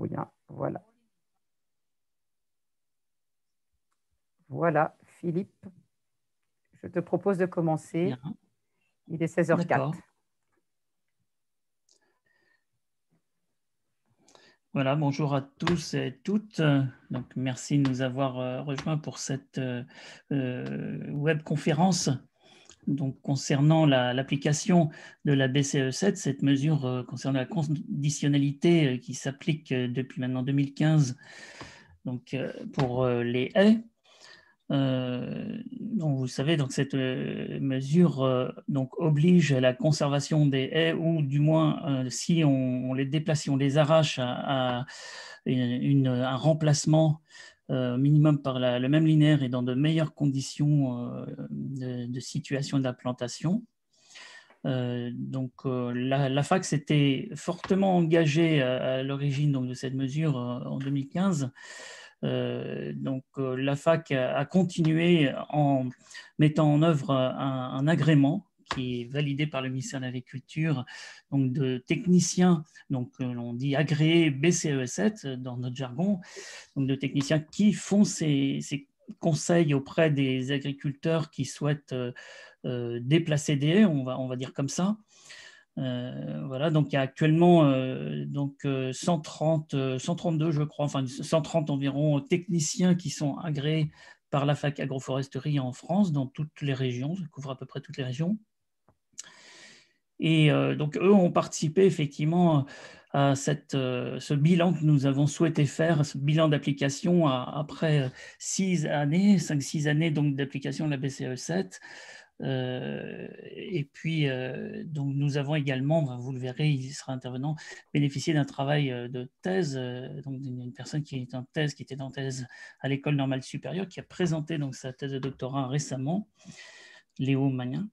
Bien, voilà. Voilà, Philippe, je te propose de commencer. Bien. Il est 16h04. D'accord. Voilà, bonjour à tous et toutes. Donc, merci de nous avoir rejoints pour cette webconférence donc, concernant l'application de la BCE7, cette mesure concernant la conditionnalité qui s'applique depuis maintenant 2015 donc, pour les haies. Donc vous savez, donc cette mesure donc oblige à la conservation des haies, ou du moins si on les déplace, si on les arrache à un remplacement minimum par le même linéaire et dans de meilleures conditions de situation de la plantation. La FAC s'était fortement engagée à l'origine de cette mesure en 2015. La FAC a continué en mettant en œuvre un agrément qui est validé par le ministère de l'Agriculture, donc de techniciens, donc on dit agréés BCE7 dans notre jargon, donc de techniciens qui font ces conseils auprès des agriculteurs qui souhaitent déplacer des haies, on va dire comme ça. Voilà, donc il y a actuellement 132, je crois, enfin 130 environ techniciens qui sont agréés par la fac agroforesterie en France, dans toutes les régions, ça couvre à peu près toutes les régions. Et donc eux ont participé effectivement à ce bilan que nous avons souhaité faire, ce bilan d'application après 5-6 années d'application de la BCE7. Et puis, donc nous avons également, vous le verrez, il sera intervenant, bénéficié d'un travail de thèse, donc d'une personne qui est en thèse, qui était en thèse à l'École normale supérieure, qui a présenté donc sa thèse de doctorat récemment, Léo Magnin.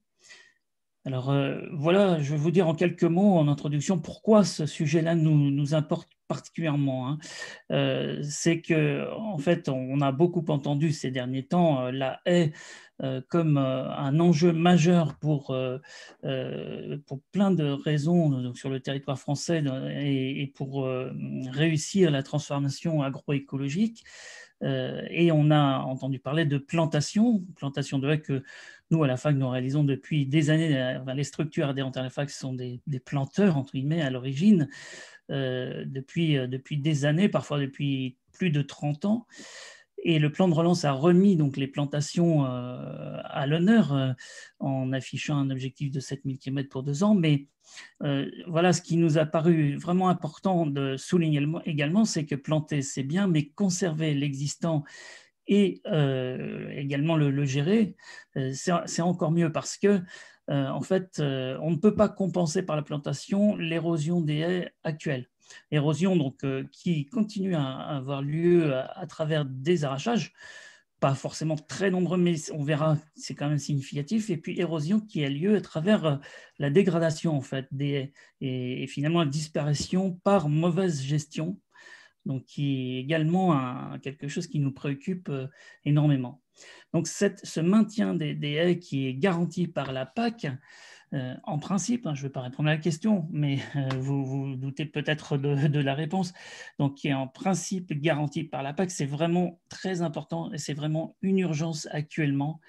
Alors voilà, je vais vous dire en quelques mots en introduction pourquoi ce sujet-là nous importe particulièrement. C'est que en fait, on a beaucoup entendu ces derniers temps la haie comme un enjeu majeur pour plein de raisons donc, sur le territoire français et pour réussir la transformation agroécologique. Et on a entendu parler de plantation de haies que nous, à la fac, nous réalisons depuis des années. Les structures adhérentes à la fac sont des planteurs, entre guillemets, à l'origine, depuis des années, parfois depuis plus de 30 ans. Et le plan de relance a remis donc, les plantations à l'honneur en affichant un objectif de 7000 km pour 2 ans. Mais voilà, ce qui nous a paru vraiment important de souligner également, c'est que planter, c'est bien, mais conserver l'existant et également le gérer, c'est encore mieux parce que en fait, on ne peut pas compenser par la plantation l'érosion des haies actuelles. Érosion donc, qui continue à avoir lieu à travers des arrachages, pas forcément très nombreux, mais on verra, c'est quand même significatif. Et puis érosion qui a lieu à travers la dégradation en fait, des haies et finalement la disparition par mauvaise gestion, donc qui est également quelque chose qui nous préoccupe énormément. Donc ce maintien des haies qui est garanti par la PAC, en principe, je ne vais pas répondre à la question, mais vous vous doutez peut-être de la réponse, donc qui est en principe garanti par la PAC, c'est vraiment très important et c'est vraiment une urgence actuellement.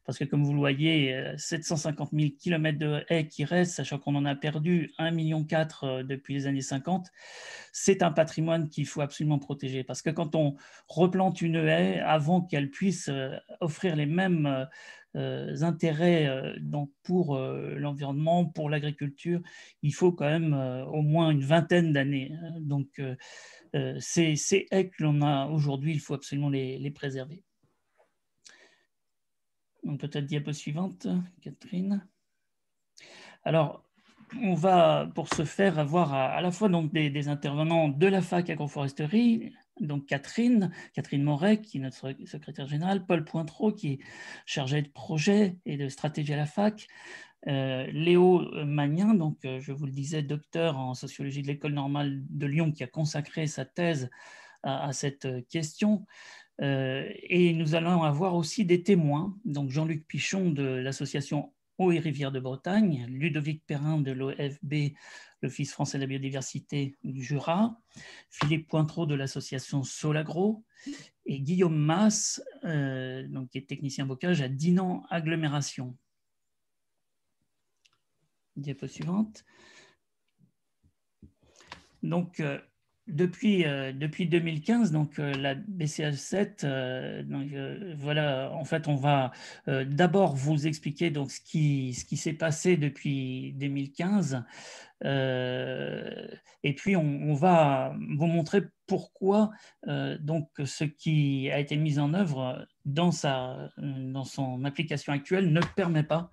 Parce que comme vous le voyez, 750 000 km de haies qui restent, sachant qu'on en a perdu 1,4 million depuis les années 50, c'est un patrimoine qu'il faut absolument protéger. Parce que quand on replante une haie, avant qu'elle puisse offrir les mêmes intérêts donc pour l'environnement, pour l'agriculture, il faut quand même au moins une vingtaine d'années. Donc, ces haies que l'on a aujourd'hui, il faut absolument les préserver. Donc, peut-être diapo suivante, Catherine. Alors, on va, pour ce faire, avoir à la fois donc, des intervenants de la fac agroforesterie, donc Catherine Moret, qui est notre secrétaire générale, Paul Pointreau, qui est chargé de projet et de stratégie à la fac, Léo Magnin, donc je vous le disais, docteur en sociologie de l'École normale de Lyon, qui a consacré sa thèse à cette question. Et nous allons avoir aussi des témoins, donc Jean-Luc Pichon de l'association Eaux et Rivières de Bretagne, Ludovic Perrin de l'OFB, l'Office français de la biodiversité du Jura, Philippe Pointreau de l'association Solagro, et Guillaume Masse, donc, qui est technicien bocage à Dinan Agglomération. Diapo suivante. Donc, depuis 2015, donc, la BCA7, voilà, en fait, on va d'abord vous expliquer donc, ce qui s'est passé depuis 2015. Et puis, on va vous montrer pourquoi donc, ce qui a été mis en œuvre dans son application actuelle ne permet pas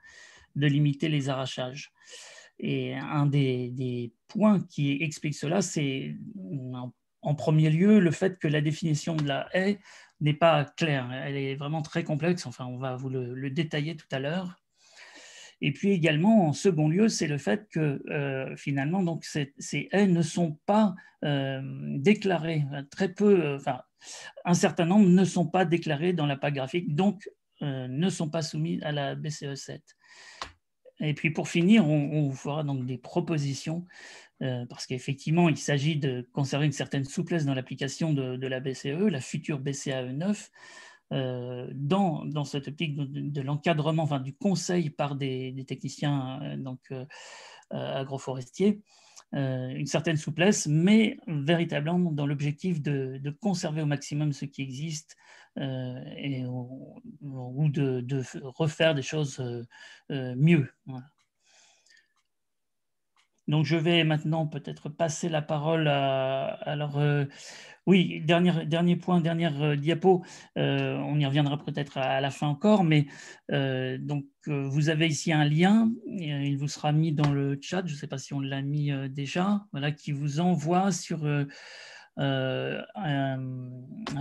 de limiter les arrachages. Et un des points qui explique cela, c'est en premier lieu le fait que la définition de la haie n'est pas claire. Elle est vraiment très complexe. Enfin, on va vous le détailler tout à l'heure. Et puis également, en second lieu, c'est le fait que finalement, donc, ces haies ne sont pas déclarées. Très peu, enfin, un certain nombre ne sont pas déclarées dans la PAC graphique, donc ne sont pas soumis à la BCE7. Et puis pour finir, on vous fera donc des propositions, parce qu'effectivement, il s'agit de conserver une certaine souplesse dans l'application de la BCE, la future BCAE 9, dans cette optique de l'encadrement, enfin, du conseil par des techniciens agroforestiers, une certaine souplesse, mais véritablement dans l'objectif de conserver au maximum ce qui existe ou de refaire des choses mieux. Voilà. Donc, je vais maintenant peut-être passer la parole à... Alors, oui, dernier point, dernière diapo, on y reviendra peut-être à la fin encore, mais vous avez ici un lien, il vous sera mis dans le chat, je ne sais pas si on l'a mis déjà, voilà, qui vous envoie sur un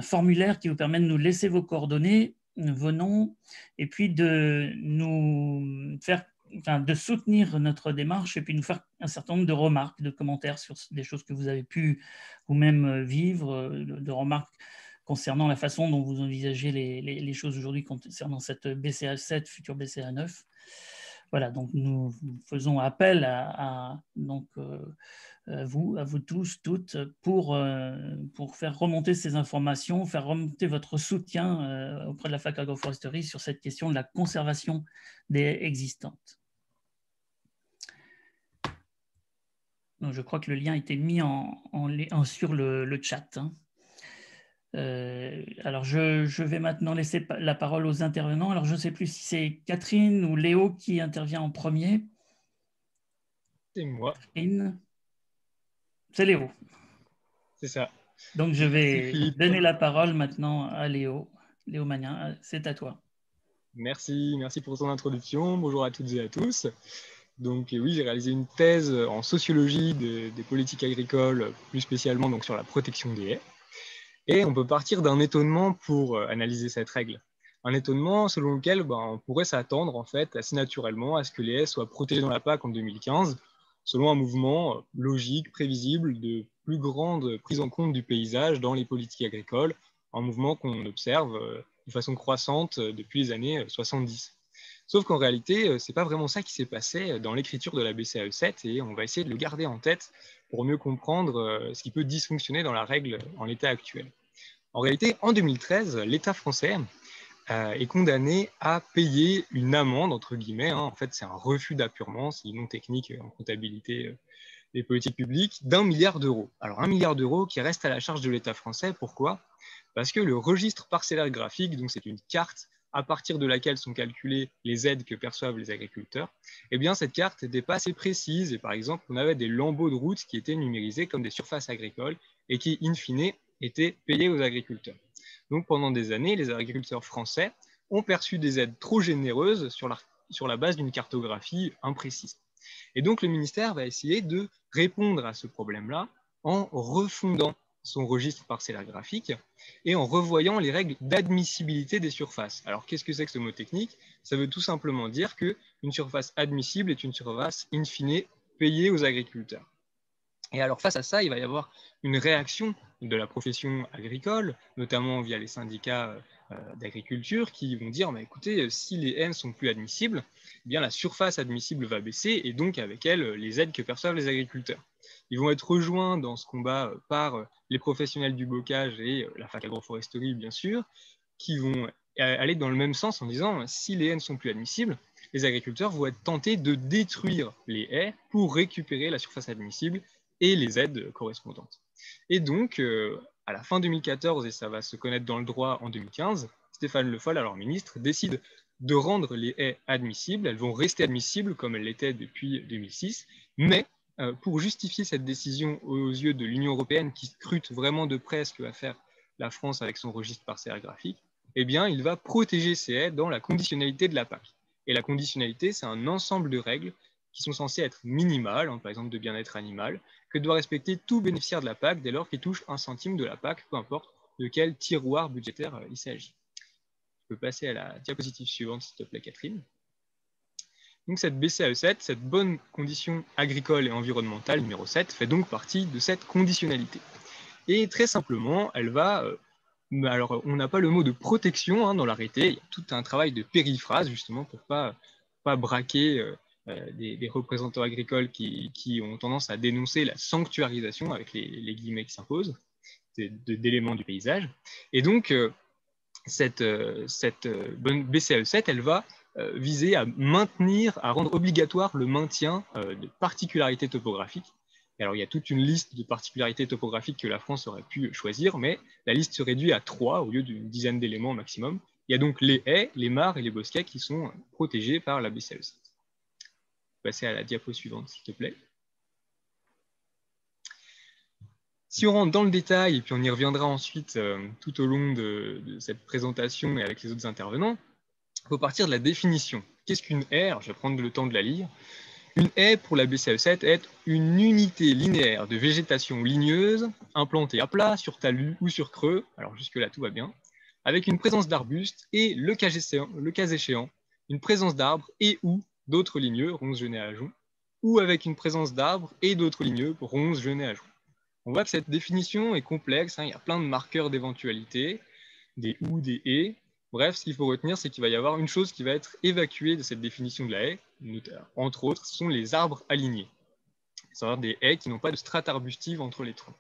formulaire qui vous permet de nous laisser vos coordonnées, vos noms, et puis de nous faire... Enfin, de soutenir notre démarche et puis nous faire un certain nombre de remarques, de commentaires sur des choses que vous avez pu vous-même vivre, de remarques concernant la façon dont vous envisagez les choses aujourd'hui concernant cette BCA 7, future BCA 9. Voilà, donc nous faisons appel à vous tous, toutes, pour faire remonter ces informations, faire remonter votre soutien auprès de la Fac Agroforesterie sur cette question de la conservation des haies existantes. Donc, je crois que le lien a été mis sur le chat. Hein. Alors, je vais maintenant laisser la parole aux intervenants. Alors, je ne sais plus si c'est Catherine ou Léo qui intervient en premier. C'est moi. Catherine. C'est Léo. C'est ça. Donc, je vais donner la parole maintenant à Léo. Léo Magnin, c'est à toi. Merci pour ton introduction. Bonjour à toutes et à tous. Donc oui, j'ai réalisé une thèse en sociologie des politiques agricoles, plus spécialement donc, sur la protection des haies. Et on peut partir d'un étonnement pour analyser cette règle. Un étonnement selon lequel on pourrait s'attendre en fait assez naturellement à ce que les haies soient protégées dans la PAC en 2015, selon un mouvement logique, prévisible, de plus grande prise en compte du paysage dans les politiques agricoles, un mouvement qu'on observe de façon croissante depuis les années 70. Sauf qu'en réalité, ce n'est pas vraiment ça qui s'est passé dans l'écriture de la BCAE 7 et on va essayer de le garder en tête pour mieux comprendre ce qui peut dysfonctionner dans la règle en l'état actuel. En réalité, en 2013, l'État français est condamné à payer une amende, entre guillemets. En fait, c'est un refus d'appurement, c'est une nom technique en comptabilité des politiques publiques, d'1 milliard d'euros. Alors 1 milliard d'euros qui reste à la charge de l'État français. Pourquoi ? Parce que le registre parcellaire graphique, donc c'est une carte à partir de laquelle sont calculées les aides que perçoivent les agriculteurs, eh bien cette carte n'était pas assez précise et par exemple on avait des lambeaux de route qui étaient numérisés comme des surfaces agricoles et qui in fine étaient payés aux agriculteurs. Donc pendant des années, les agriculteurs français ont perçu des aides trop généreuses sur la base d'une cartographie imprécise. Et donc le ministère va essayer de répondre à ce problème-là en refondant son registre parcellaire graphique et en revoyant les règles d'admissibilité des surfaces. Alors qu'est-ce que c'est que ce mot technique ? Ça veut tout simplement dire qu'une surface admissible est une surface in fine payée aux agriculteurs. Et alors face à ça, il va y avoir une réaction de la profession agricole, notamment via les syndicats d'agriculture qui vont dire, écoutez, si les haies ne sont plus admissibles, eh bien, la surface admissible va baisser et donc avec elle, les aides que perçoivent les agriculteurs. Ils vont être rejoints dans ce combat par les professionnels du bocage et la fac agroforesterie, bien sûr, qui vont aller dans le même sens en disant, si les haies ne sont plus admissibles, les agriculteurs vont être tentés de détruire les haies pour récupérer la surface admissible et les aides correspondantes. Et donc, à la fin 2014, et ça va se connaître dans le droit en 2015, Stéphane Le Foll, alors ministre, décide de rendre les haies admissibles. Elles vont rester admissibles comme elles l'étaient depuis 2006, mais pour justifier cette décision aux yeux de l'Union européenne qui scrute vraiment de près ce que va faire la France avec son registre parcellaire graphique, eh bien, il va protéger ces haies dans la conditionnalité de la PAC. Et la conditionnalité, c'est un ensemble de règles qui sont censées être minimales, par exemple de bien-être animal, que doit respecter tout bénéficiaire de la PAC dès lors qu'il touche 1 centime de la PAC, peu importe de quel tiroir budgétaire il s'agit. Je peux passer à la diapositive suivante, s'il te plaît, Catherine. Donc cette BCAE7, cette bonne condition agricole et environnementale numéro 7, fait donc partie de cette conditionnalité. Et très simplement, elle va... alors, on n'a pas le mot de protection dans l'arrêté, il y a tout un travail de périphrase, justement, pour ne pas braquer des représentants agricoles qui ont tendance à dénoncer la sanctuarisation, avec les guillemets qui s'imposent, d'éléments du paysage. Et donc, cette bonne BCAE7, elle va viser à rendre obligatoire le maintien de particularités topographiques. Et alors, il y a toute une liste de particularités topographiques que la France aurait pu choisir, mais la liste se réduit à 3 au lieu d'une dizaine d'éléments au maximum. Il y a donc les haies, les mares et les bosquets qui sont protégés par la BCAE7. Passer à la diapo suivante, s'il te plaît. Si on rentre dans le détail, et puis on y reviendra ensuite tout au long de cette présentation et avec les autres intervenants, il faut partir de la définition. Qu'est-ce qu'une haie? Je vais prendre le temps de la lire. Une haie, pour la BCAE7, est une unité linéaire de végétation ligneuse, implantée à plat, sur talus ou sur creux, alors jusque-là tout va bien, avec une présence d'arbustes et, le cas échéant, une présence d'arbres et ou d'autres ligneux, ronces, genêts, ajoncs, ou avec une présence d'arbres et d'autres ligneux, ronces, genêts, ajoncs. On voit que cette définition est complexe, il y a plein de marqueurs d'éventualité, des ou, des et. Bref, ce qu'il faut retenir, c'est qu'il va y avoir une chose qui va être évacuée de cette définition de la haie, entre autres, ce sont les arbres alignés. C'est-à-dire des haies qui n'ont pas de strate arbustive entre les troncs.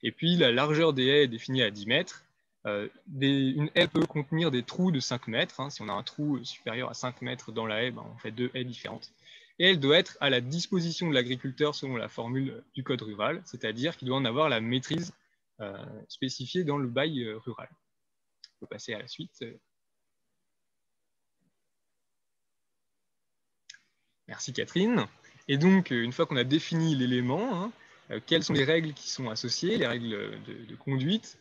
Et puis, la largeur des haies est définie à 10 mètres. Une haie peut contenir des trous de 5 mètres. Si on a un trou supérieur à 5 mètres dans la haie, on fait 2 haies différentes. Et elle doit être à la disposition de l'agriculteur selon la formule du code rural, c'est-à-dire qu'il doit en avoir la maîtrise spécifiée dans le bail rural. On peut passer à la suite. Merci Catherine. Et donc, une fois qu'on a défini l'élément, quelles sont les règles qui sont associées, les règles de conduite?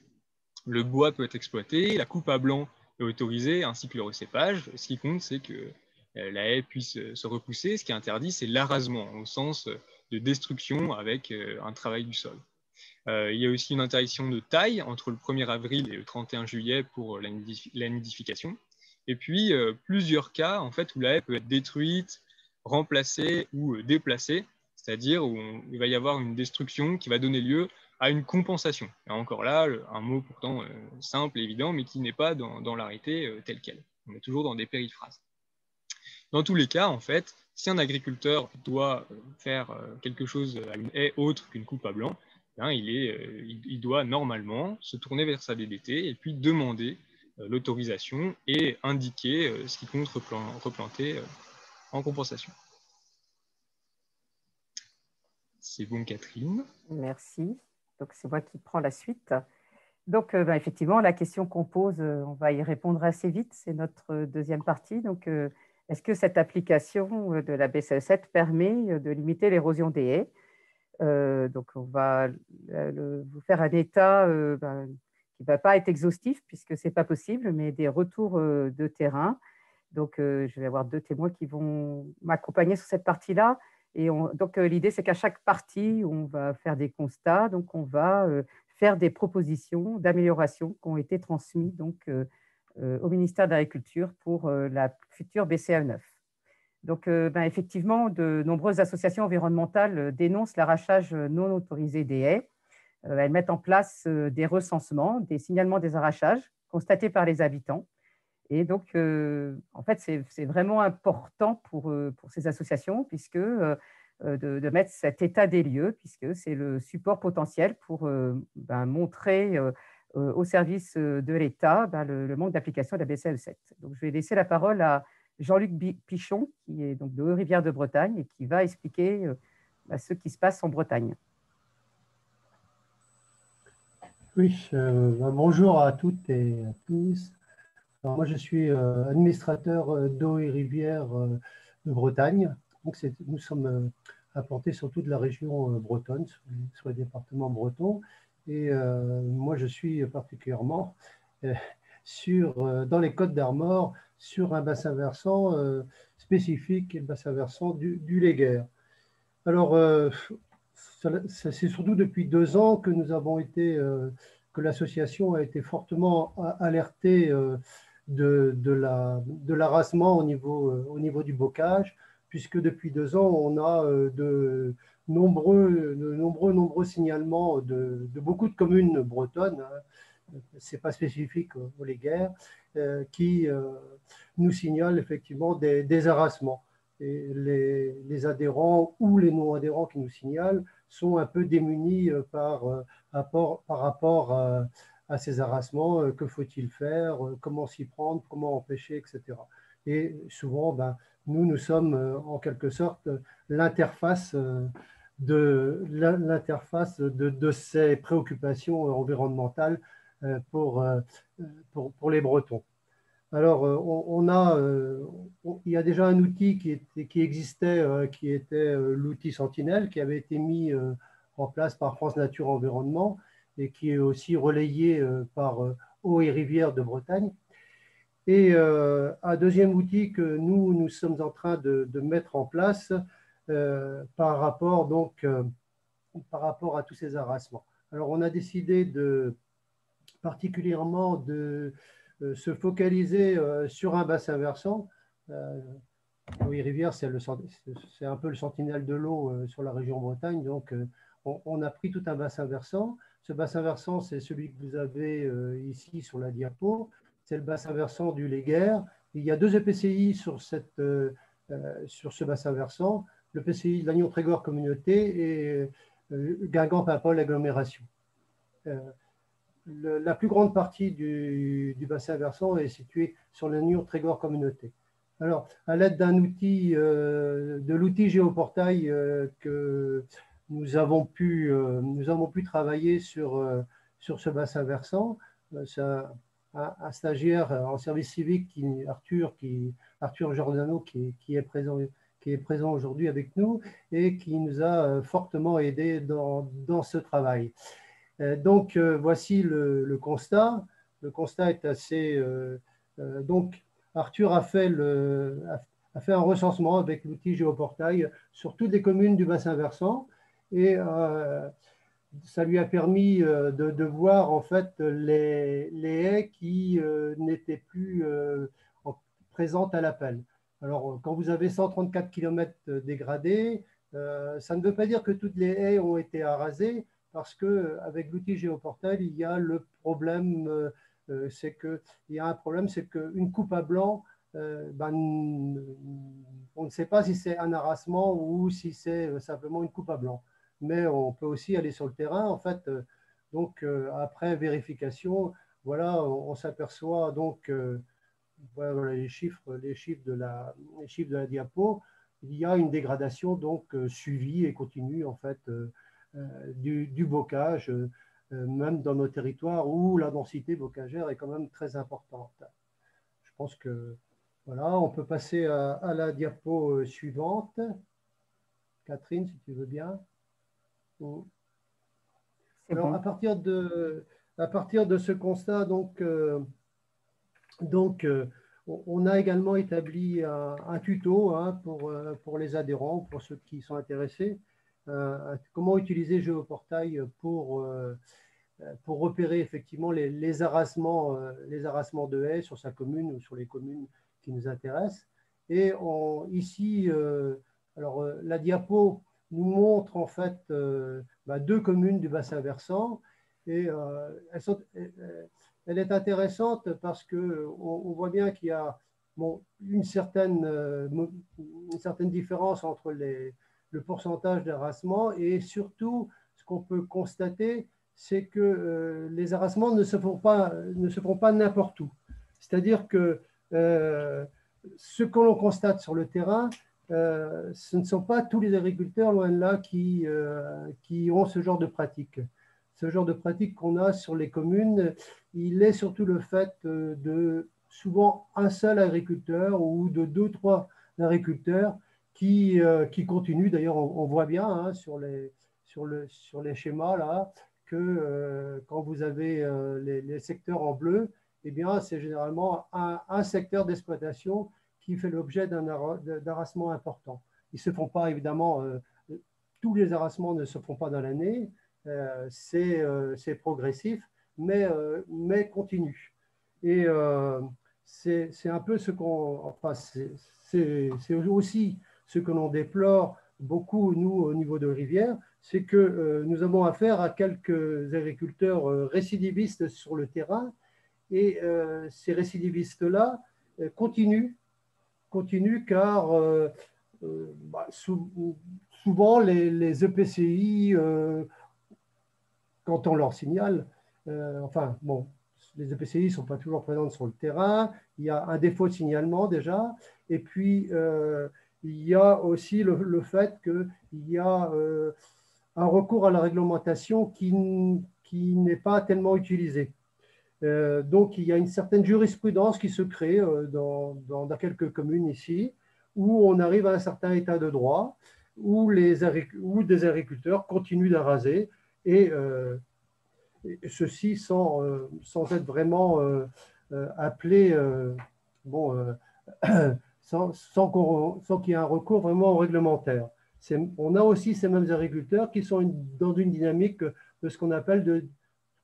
Le bois peut être exploité, la coupe à blanc est autorisée, ainsi que le recépage. Ce qui compte, c'est que la haie puisse se repousser. Ce qui est interdit, c'est l'arasement, au sens de destruction avec un travail du sol. Il y a aussi une interdiction de taille entre le 1er avril et le 31 juillet pour la nidification. Et puis, plusieurs cas en fait, où la haie peut être détruite, remplacée ou déplacée, c'est-à-dire où il va y avoir une destruction qui va donner lieu à une compensation. Et encore là, un mot pourtant simple et évident, mais qui n'est pas dans l'arrêté tel quel. On est toujours dans des périphrases. Dans tous les cas, en fait, si un agriculteur doit faire quelque chose à une haie autre qu'une coupe à blanc, il doit normalement se tourner vers sa DDT et puis demander l'autorisation et indiquer ce qu'il compte replanter en compensation. C'est bon, Catherine. Merci. Donc, c'est moi qui prends la suite. Donc, effectivement, la question qu'on pose, on va y répondre assez vite. C'est notre deuxième partie. Donc, est-ce que cette application de la BCAE7 permet de limiter l'érosion des haies? Donc, on va vous faire un état qui ne va pas être exhaustif puisque ce n'est pas possible, mais des retours de terrain. Donc, je vais avoir 2 témoins qui vont m'accompagner sur cette partie-là. Et donc, l'idée, c'est qu'à chaque partie, on va faire des constats. Donc, on va faire des propositions d'amélioration qui ont été transmises donc, au ministère de l'Agriculture pour la future BCAE9. Donc, effectivement, de nombreuses associations environnementales dénoncent l'arrachage non autorisé des haies. Elles mettent en place des recensements, des signalements des arrachages constatées par les habitants. Et donc, en fait, c'est vraiment important pour ces associations, puisque de mettre cet état des lieux, puisque c'est le support potentiel pour montrer au service de l'État le manque d'application de la BCE7. Donc, je vais laisser la parole à Jean-Luc Pichon, qui est donc de Haut-Rivière de Bretagne et qui va expliquer ce qui se passe en Bretagne. Oui, bonjour à toutes et à tous. Alors, moi, je suis administrateur d'eau et rivière de Bretagne. Donc, nous sommes implantés sur toute la région bretonne, sur les départements bretons. Et moi, je suis particulièrement dans les Côtes d'Armor, sur un bassin versant spécifique, le bassin versant du Léguerre. Alors, c'est surtout depuis 2 ans que nous avons été, que l'association a été fortement alertée de l'arasement au niveau du bocage, puisque depuis 2 ans, on a de nombreux signalements de beaucoup de communes bretonnes, hein, c'est pas spécifique aux Léguerres, qui nous signalent effectivement des harassements. Et les adhérents ou les non-adhérents qui nous signalent sont un peu démunis par rapport à ces harassements. Que faut-il faire? Comment s'y prendre? Comment empêcher? Etc. Et souvent, nous sommes en quelque sorte l'interface de ces préoccupations environnementales pour les Bretons. Alors, il y a déjà un outil qui existait, qui était l'outil Sentinelle, qui avait été mis en place par France Nature Environnement et qui est aussi relayé par Eau et Rivière de Bretagne. Et un deuxième outil que nous sommes en train de mettre en place par rapport à tous ces harassements. Alors, on a décidé particulièrement de se focaliser sur un bassin versant. Oui, Rivière, c'est un peu le sentinelle de l'eau sur la région Bretagne. Donc, on a pris tout un bassin versant. Ce bassin versant, c'est celui que vous avez ici sur la diapo. C'est le bassin versant du Léguerre. Il y a 2 EPCI sur ce bassin versant. Le PCI de Lannion-Trégor Communauté et Guingamp-Paimpol Agglomération. La plus grande partie du bassin versant est située sur le Lannion-Trégor Communauté. Alors, à l'aide de l'outil Géoportail que nous avons pu travailler sur ce bassin versant, c'est un stagiaire en service civique, Arthur Giordano, qui est présent aujourd'hui avec nous et qui nous a fortement aidés dans ce travail. Donc, voici le constat. Le constat est assez... donc, Arthur a fait un recensement avec l'outil Géoportail sur toutes les communes du bassin versant et ça lui a permis de voir en fait les haies qui n'étaient plus présentes à l'appel. Alors, quand vous avez 134 km dégradés, ça ne veut pas dire que toutes les haies ont été arasées, parce qu'avec l'outil Géoportail, il y a le problème, c'est qu'une coupe à blanc, on ne sait pas si c'est un harassement ou si c'est simplement une coupe à blanc. Mais on peut aussi aller sur le terrain, en fait. Donc, après vérification, voilà, on s'aperçoit donc, voilà les chiffres de la diapo. Il y a une dégradation donc suivie et continue, en fait, du bocage, même dans nos territoires où la densité bocagère est quand même très importante. Je pense que voilà, on peut passer à la diapo suivante. Catherine, si tu veux bien. Alors, bon. à partir de ce constat, on a également établi un tuto pour les adhérents, pour ceux qui sont intéressés. Comment utiliser Géoportail pour repérer effectivement les harassements de haies sur sa commune ou sur les communes qui nous intéressent. Et ici, la diapo nous montre en fait 2 communes du bassin versant et elle est intéressante parce qu'on voit bien qu'il y a une certaine différence entre le pourcentage d'harassement et surtout, ce qu'on peut constater, c'est que les harassements ne se font pas n'importe où. C'est-à-dire que ce que l'on constate sur le terrain, ce ne sont pas tous les agriculteurs, loin de là, qui ont ce genre de pratique. Ce genre de pratique qu'on a sur les communes, il est surtout le fait de souvent un seul agriculteur ou de 2 ou 3 agriculteurs qui continuent. D'ailleurs, on voit bien hein, sur les schémas là, que quand vous avez les secteurs en bleu, eh bien, c'est généralement un secteur d'exploitation qui fait l'objet d'un harassement important. Ils se font pas, évidemment, tous les harassements ne se font pas dans l'année, c'est progressif, mais continue. Et c'est un peu ce qu'on, enfin, c'est aussi ce que l'on déplore beaucoup, nous, au niveau de Rivière, c'est que nous avons affaire à quelques agriculteurs récidivistes sur le terrain, et ces récidivistes-là continuent car souvent les EPCI, quand on leur signale, enfin bon, les EPCI ne sont pas toujours présents sur le terrain, il y a un défaut de signalement déjà, et puis il y a aussi le fait qu'il y a un recours à la réglementation qui n'est pas tellement utilisé. Donc, il y a une certaine jurisprudence qui se crée dans quelques communes ici, où on arrive à un certain état de droit, où des agriculteurs continuent d'araser, et ceci sans être vraiment appelé, sans qu'il y ait un recours vraiment réglementaire. On a aussi ces mêmes agriculteurs qui sont dans une dynamique de ce que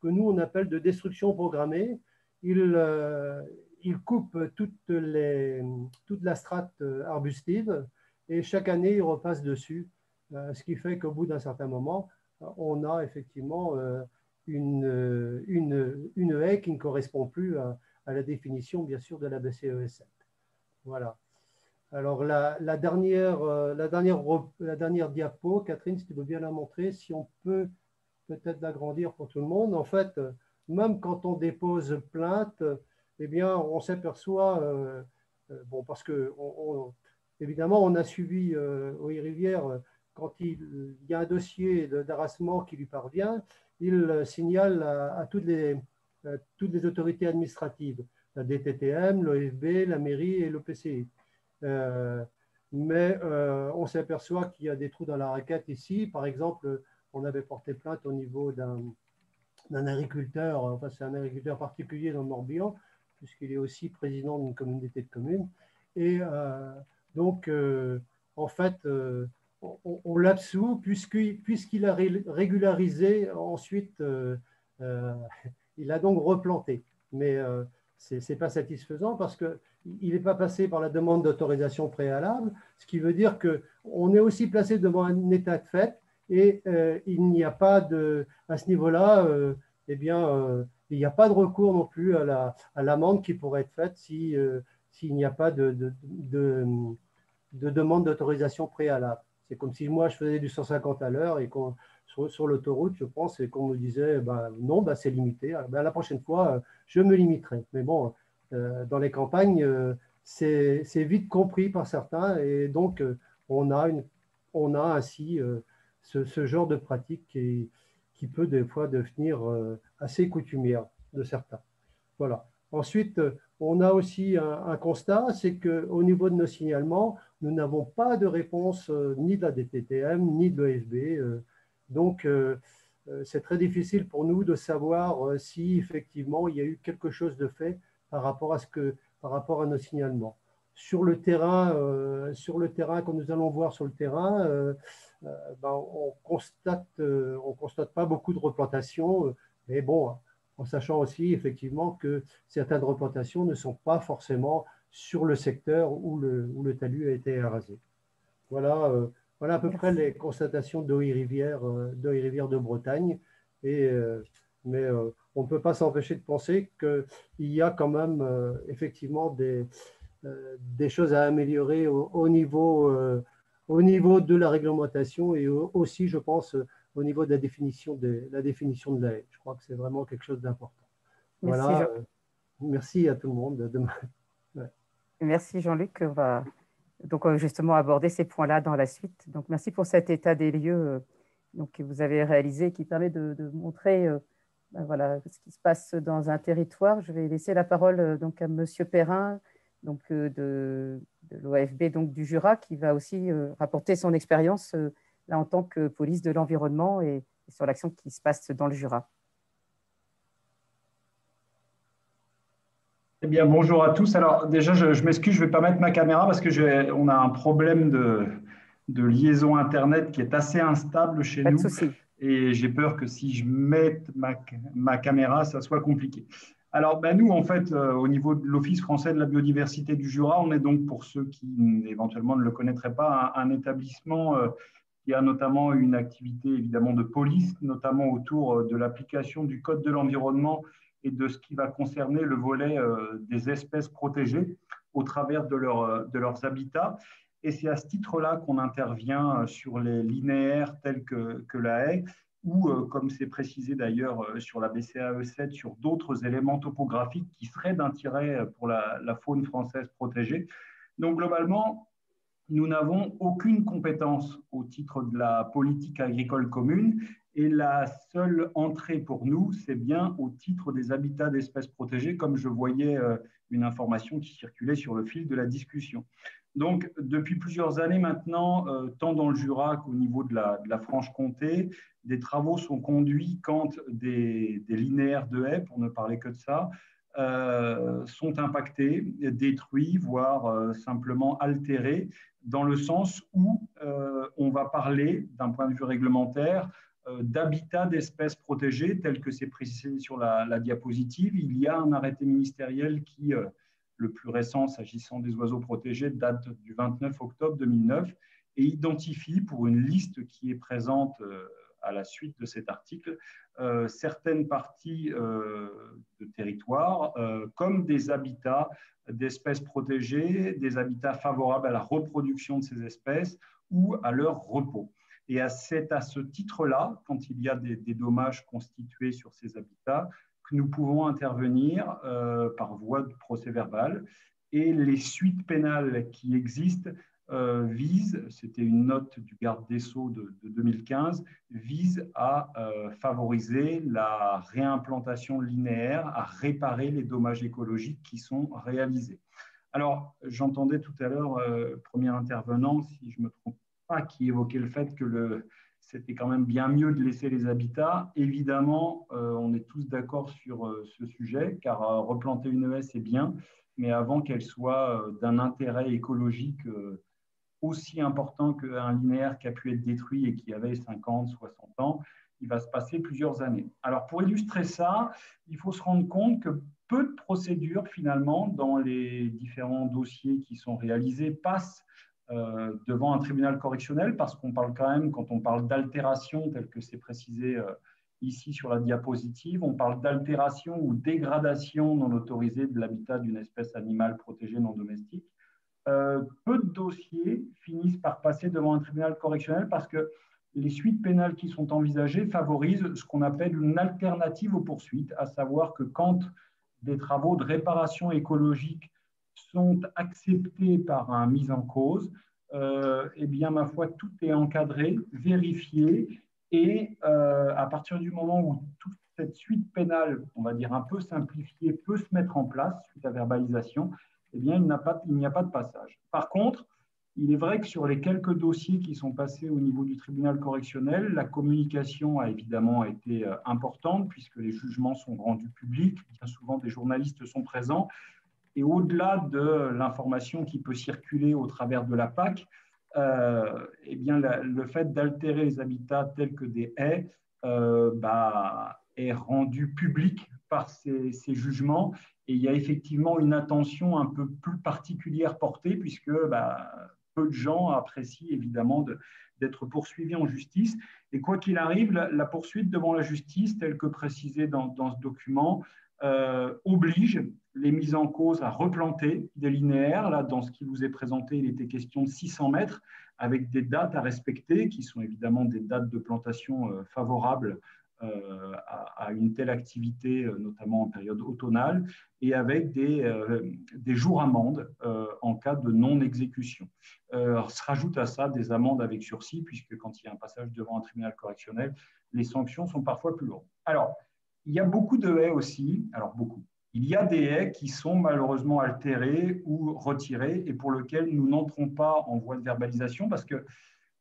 nous on appelle de destruction programmée. Ils coupent toute la strate arbustive et chaque année ils repassent dessus, ce qui fait qu'au bout d'un certain moment, on a effectivement une haie qui ne correspond plus à la définition, bien sûr, de la BCE7. Voilà. Alors, la dernière diapo, Catherine, si tu veux bien la montrer, si on peut peut-être l'agrandir pour tout le monde. En fait, même quand on dépose plainte, eh bien, on s'aperçoit, bon, parce que évidemment, on a suivi aux Rivières, quand il y a un dossier d'harassement qui lui parvient, il signale à toutes les autorités administratives, la DTTM, l'OFB, la mairie et l'OPCI. Mais on s'aperçoit qu'il y a des trous dans la raquette ici. Par exemple, on avait porté plainte au niveau d'un agriculteur, enfin c'est un agriculteur particulier dans le Morbihan, puisqu'il est aussi président d'une communauté de communes. Et donc, en fait, on l'absout puisqu'il a régularisé ensuite, il a donc replanté. Mais ce n'est pas satisfaisant parce qu'il n'est pas passé par la demande d'autorisation préalable, ce qui veut dire qu'on est aussi placé devant un état de fait et il n'y a pas à ce niveau-là, eh bien, il n'y a pas de recours non plus à l'amende qui pourrait être faite s'il n'y a pas de demande d'autorisation préalable. C'est comme si moi je faisais du 150 à l'heure et sur l'autoroute, je pense, et qu'on me disait non, c'est limité. La prochaine fois, je me limiterai. Mais bon, dans les campagnes, c'est vite compris par certains et donc on a ainsi ce genre de pratique qui peut des fois devenir assez coutumière de certains. Voilà. Ensuite, on a aussi un constat, c'est qu'au niveau de nos signalements, nous n'avons pas de réponse ni de la DTTM, ni de l'OFB. Donc, c'est très difficile pour nous de savoir si effectivement il y a eu quelque chose de fait par rapport à nos signalements. Sur le terrain, quand nous allons voir sur le terrain, on constate pas beaucoup de replantations, mais bon, en sachant aussi effectivement que certaines replantations ne sont pas forcément sur le secteur où le talus a été arasé. Voilà, voilà à peu près les constatations d'OI Rivière de Bretagne. Et Mais on ne peut pas s'empêcher de penser qu'il y a quand même effectivement des choses à améliorer au niveau de la réglementation et aussi, je pense, au niveau de la définition de la haie. Je crois que c'est vraiment quelque chose d'important. Merci, Voilà, merci à tout le monde. Ouais. Merci Jean-Luc. On va donc justement aborder ces points-là dans la suite. Donc merci pour cet état des lieux donc, que vous avez réalisé qui permet de montrer voilà, ce qui se passe dans un territoire. Je vais laisser la parole donc à Monsieur Perrin donc, de l'OFB donc, du Jura qui va aussi rapporter son expérience là, en tant que police de l'environnement et sur l'action qui se passe dans le Jura. Eh bien, bonjour à tous. Alors, déjà, je m'excuse, je ne vais pas mettre ma caméra parce qu'on a un problème de liaison Internet qui est assez instable chez Pas de nous. souci. Et j'ai peur que si je mette ma caméra, ça soit compliqué. Alors, ben, nous, en fait, au niveau de l'Office français de la biodiversité du Jura, on est donc, pour ceux qui éventuellement ne le connaîtraient pas, un établissement qui a notamment une activité évidemment de police, notamment autour de l'application du Code de l'environnement et de ce qui va concerner le volet des espèces protégées au travers de leurs habitats. Et c'est à ce titre-là qu'on intervient sur les linéaires tels que la haie, ou comme c'est précisé d'ailleurs sur la BCAE 7, sur d'autres éléments topographiques qui seraient d'intérêt pour la faune française protégée. Donc globalement, nous n'avons aucune compétence au titre de la politique agricole commune et la seule entrée pour nous, c'est bien au titre des habitats d'espèces protégées, comme je voyais une information qui circulait sur le fil de la discussion. Donc, depuis plusieurs années maintenant, tant dans le Jura qu'au niveau de la Franche-Comté, des travaux sont conduits quand des linéaires de haies, pour ne parler que de ça, sont impactés, détruits, voire simplement altérés, dans le sens où on va parler, d'un point de vue réglementaire, d'habitat d'espèces protégées, tel que c'est précisé sur la diapositive. Il y a un arrêté ministériel qui, le plus récent s'agissant des oiseaux protégés, date du 29 octobre 2009 et identifie pour une liste qui est présente à la suite de cet article, certaines parties de territoire comme des habitats d'espèces protégées, des habitats favorables à la reproduction de ces espèces ou à leur repos. Et c'est à ce titre-là, quand il y a des dommages constitués sur ces habitats, que nous pouvons intervenir par voie de procès-verbal. Et les suites pénales qui existent visent, c'était une note du garde des Sceaux de 2015, visent à favoriser la réimplantation linéaire, à réparer les dommages écologiques qui sont réalisés. Alors, j'entendais tout à l'heure, premier intervenant, si je ne me trompe pas, qui évoquait le fait que c'était quand même bien mieux de laisser les habitats. Évidemment, on est tous d'accord sur ce sujet, car replanter une haie, c'est bien, mais avant qu'elle soit d'un intérêt écologique aussi important qu'un linéaire qui a pu être détruit et qui avait 50, 60 ans, il va se passer plusieurs années. Alors, pour illustrer ça, il faut se rendre compte que peu de procédures, finalement, dans les différents dossiers qui sont réalisés, passent devant un tribunal correctionnel, parce qu'on parle quand même, quand on parle d'altération, tel que c'est précisé ici sur la diapositive, on parle d'altération ou dégradation non autorisée de l'habitat d'une espèce animale protégée non domestique. Peu de dossiers finissent par passer devant un tribunal correctionnel parce que les suites pénales qui sont envisagées favorisent ce qu'on appelle une alternative aux poursuites, à savoir que quand des travaux de réparation écologique sont acceptés par un mis en cause, eh bien, ma foi, tout est encadré, vérifié, et à partir du moment où toute cette suite pénale, on va dire un peu simplifiée, peut se mettre en place suite à verbalisation, eh bien, il n'y a pas de passage. Par contre, il est vrai que sur les quelques dossiers qui sont passés au niveau du tribunal correctionnel, la communication a évidemment été importante puisque les jugements sont rendus publics, bien souvent des journalistes sont présents, et au-delà de l'information qui peut circuler au travers de la PAC, eh bien, le fait d'altérer les habitats tels que des haies est rendu public par ces jugements. Et il y a effectivement une attention un peu plus particulière portée, puisque peu de gens apprécient évidemment d'être poursuivis en justice. Et quoi qu'il arrive, la poursuite devant la justice, telle que précisée dans ce document, oblige les mises en cause à replanter des linéaires. Là, dans ce qui vous est présenté, il était question de 600 mètres avec des dates à respecter, qui sont évidemment des dates de plantation favorables à une telle activité, notamment en période automnale, et avec des jours amendes en cas de non-exécution. Se rajoute à ça des amendes avec sursis, puisque quand il y a un passage devant un tribunal correctionnel, les sanctions sont parfois plus lourdes. Alors, il y a beaucoup de haies aussi, alors beaucoup. Il y a des haies qui sont malheureusement altérées ou retirées et pour lesquelles nous n'entrons pas en voie de verbalisation parce que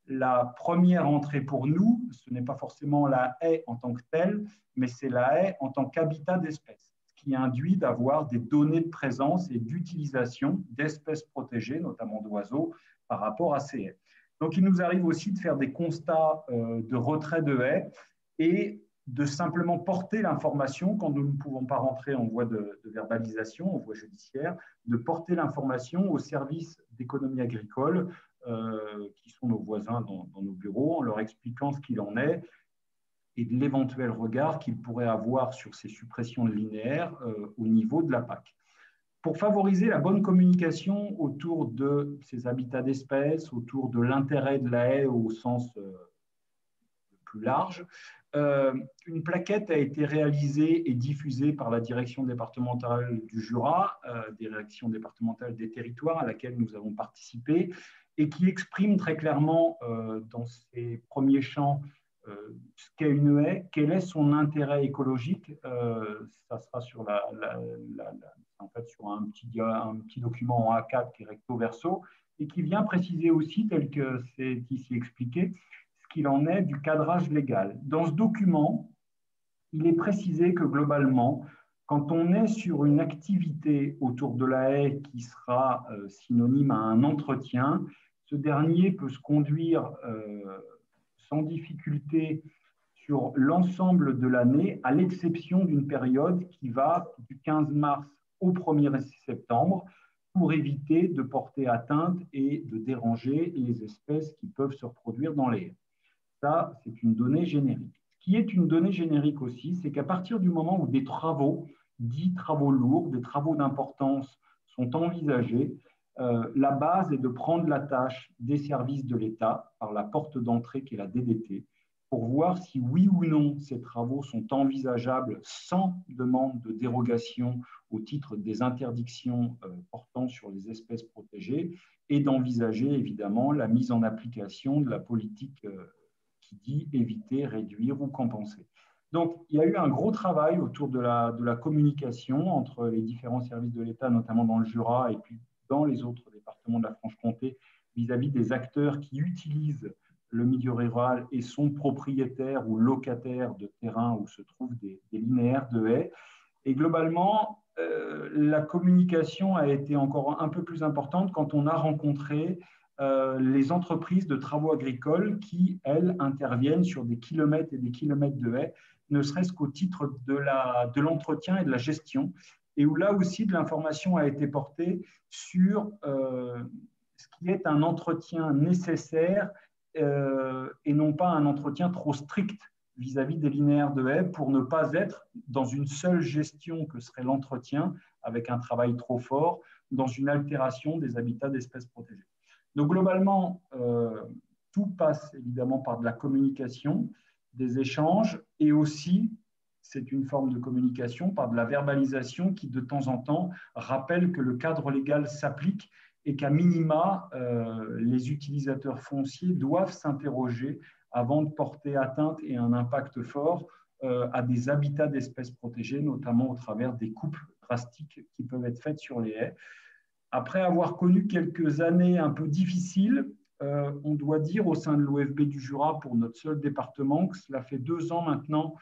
la première entrée pour nous, ce n'est pas forcément la haie en tant que telle, mais c'est la haie en tant qu'habitat d'espèces, ce qui induit d'avoir des données de présence et d'utilisation d'espèces protégées, notamment d'oiseaux, par rapport à ces haies. Donc, il nous arrive aussi de faire des constats de retrait de haies et de simplement porter l'information quand nous ne pouvons pas rentrer en voie de verbalisation, en voie judiciaire, de porter l'information aux services d'économie agricole qui sont nos voisins dans nos bureaux, en leur expliquant ce qu'il en est et de l'éventuel regard qu'ils pourraient avoir sur ces suppressions de linéaires au niveau de la PAC. Pour favoriser la bonne communication autour de ces habitats d'espèces, autour de l'intérêt de la haie au sens plus large, une plaquette a été réalisée et diffusée par la direction départementale du Jura, direction départementale des territoires à laquelle nous avons participé, et qui exprime très clairement dans ses premiers champs ce qu'est une haie, quel est son intérêt écologique. Ça sera sur, en fait, sur un petit document en A4 qui est recto verso, et qui vient préciser aussi, tel que c'est ici expliqué, qu'il en est du cadrage légal. Dans ce document, il est précisé que globalement, quand on est sur une activité autour de la haie qui sera synonyme à un entretien, ce dernier peut se conduire sans difficulté sur l'ensemble de l'année, à l'exception d'une période qui va du 15 mars au 1er septembre, pour éviter de porter atteinte et de déranger les espèces qui peuvent se reproduire dans les haies. Ça, c'est une donnée générique. Ce qui est une donnée générique aussi, c'est qu'à partir du moment où des travaux, dits travaux lourds, des travaux d'importance sont envisagés, la base est de prendre la tâche des services de l'État par la porte d'entrée qui est la DDT pour voir si oui ou non ces travaux sont envisageables sans demande de dérogation au titre des interdictions portant sur les espèces protégées et d'envisager évidemment la mise en application de la politique qui dit éviter, réduire ou compenser. Donc, il y a eu un gros travail autour de la communication entre les différents services de l'État, notamment dans le Jura et puis dans les autres départements de la Franche-Comté, vis-à-vis des acteurs qui utilisent le milieu rural et sont propriétaires ou locataires de terrains où se trouvent des linéaires de haies. Et globalement, la communication a été encore un peu plus importante quand on a rencontré les entreprises de travaux agricoles qui, elles, interviennent sur des kilomètres et des kilomètres de haies, ne serait-ce qu'au titre de l'entretien et de la gestion, et où là aussi de l'information a été portée sur ce qui est un entretien nécessaire et non pas un entretien trop strict vis-à-vis des linéaires de haies pour ne pas être dans une seule gestion que serait l'entretien, avec un travail trop fort, dans une altération des habitats d'espèces protégées. Donc globalement, tout passe évidemment par de la communication, des échanges et aussi, c'est une forme de communication, par de la verbalisation qui de temps en temps rappelle que le cadre légal s'applique et qu'à minima, les utilisateurs fonciers doivent s'interroger avant de porter atteinte et un impact fort à des habitats d'espèces protégées, notamment au travers des coupes drastiques qui peuvent être faites sur les haies. Après avoir connu quelques années un peu difficiles, on doit dire au sein de l'OFB du Jura, pour notre seul département, que cela fait 2 ans maintenant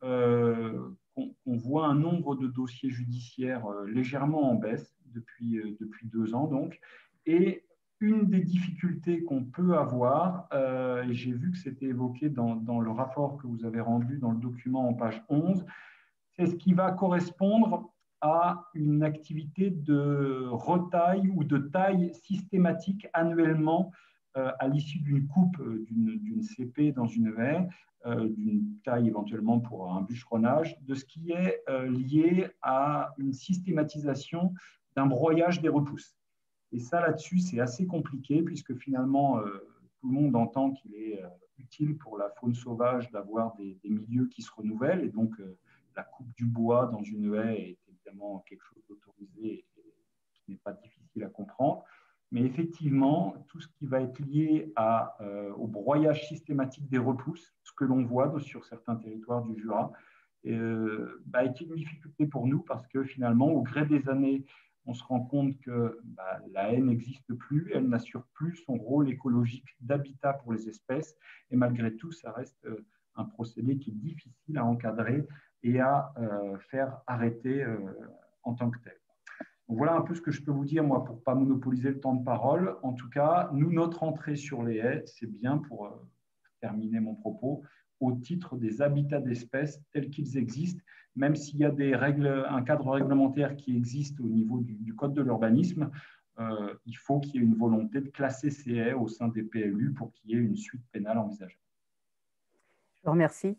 qu'on voit un nombre de dossiers judiciaires légèrement en baisse depuis 2 ans. Donc. Et une des difficultés qu'on peut avoir, et j'ai vu que c'était évoqué dans le rapport que vous avez rendu dans le document en page 11, c'est ce qui va correspondre à une activité de retaille ou de taille systématique annuellement à l'issue d'une coupe d'une CP dans une haie, d'une taille éventuellement pour un bûcheronnage, de ce qui est lié à une systématisation d'un broyage des repousses. Et ça, là-dessus, c'est assez compliqué puisque finalement, tout le monde entend qu'il est utile pour la faune sauvage d'avoir des milieux qui se renouvellent. Et donc, la coupe du bois dans une haie est évidemment quelque chose d'autorisé et qui n'est pas difficile à comprendre. Mais effectivement, tout ce qui va être lié au broyage systématique des repousses, ce que l'on voit sur certains territoires du Jura, est une difficulté pour nous parce que finalement, au gré des années, on se rend compte que la haie n'existe plus, elle n'assure plus son rôle écologique d'habitat pour les espèces, et malgré tout, ça reste un procédé qui est difficile à encadrer et à faire arrêter en tant que tel. Donc, voilà un peu ce que je peux vous dire, moi, pour ne pas monopoliser le temps de parole. En tout cas, nous, notre entrée sur les haies, c'est bien, pour terminer mon propos, au titre des habitats d'espèces tels qu'ils existent, même s'il y a un cadre réglementaire qui existe au niveau du Code de l'urbanisme, il faut qu'il y ait une volonté de classer ces haies au sein des PLU pour qu'il y ait une suite pénale envisageable. Je vous remercie.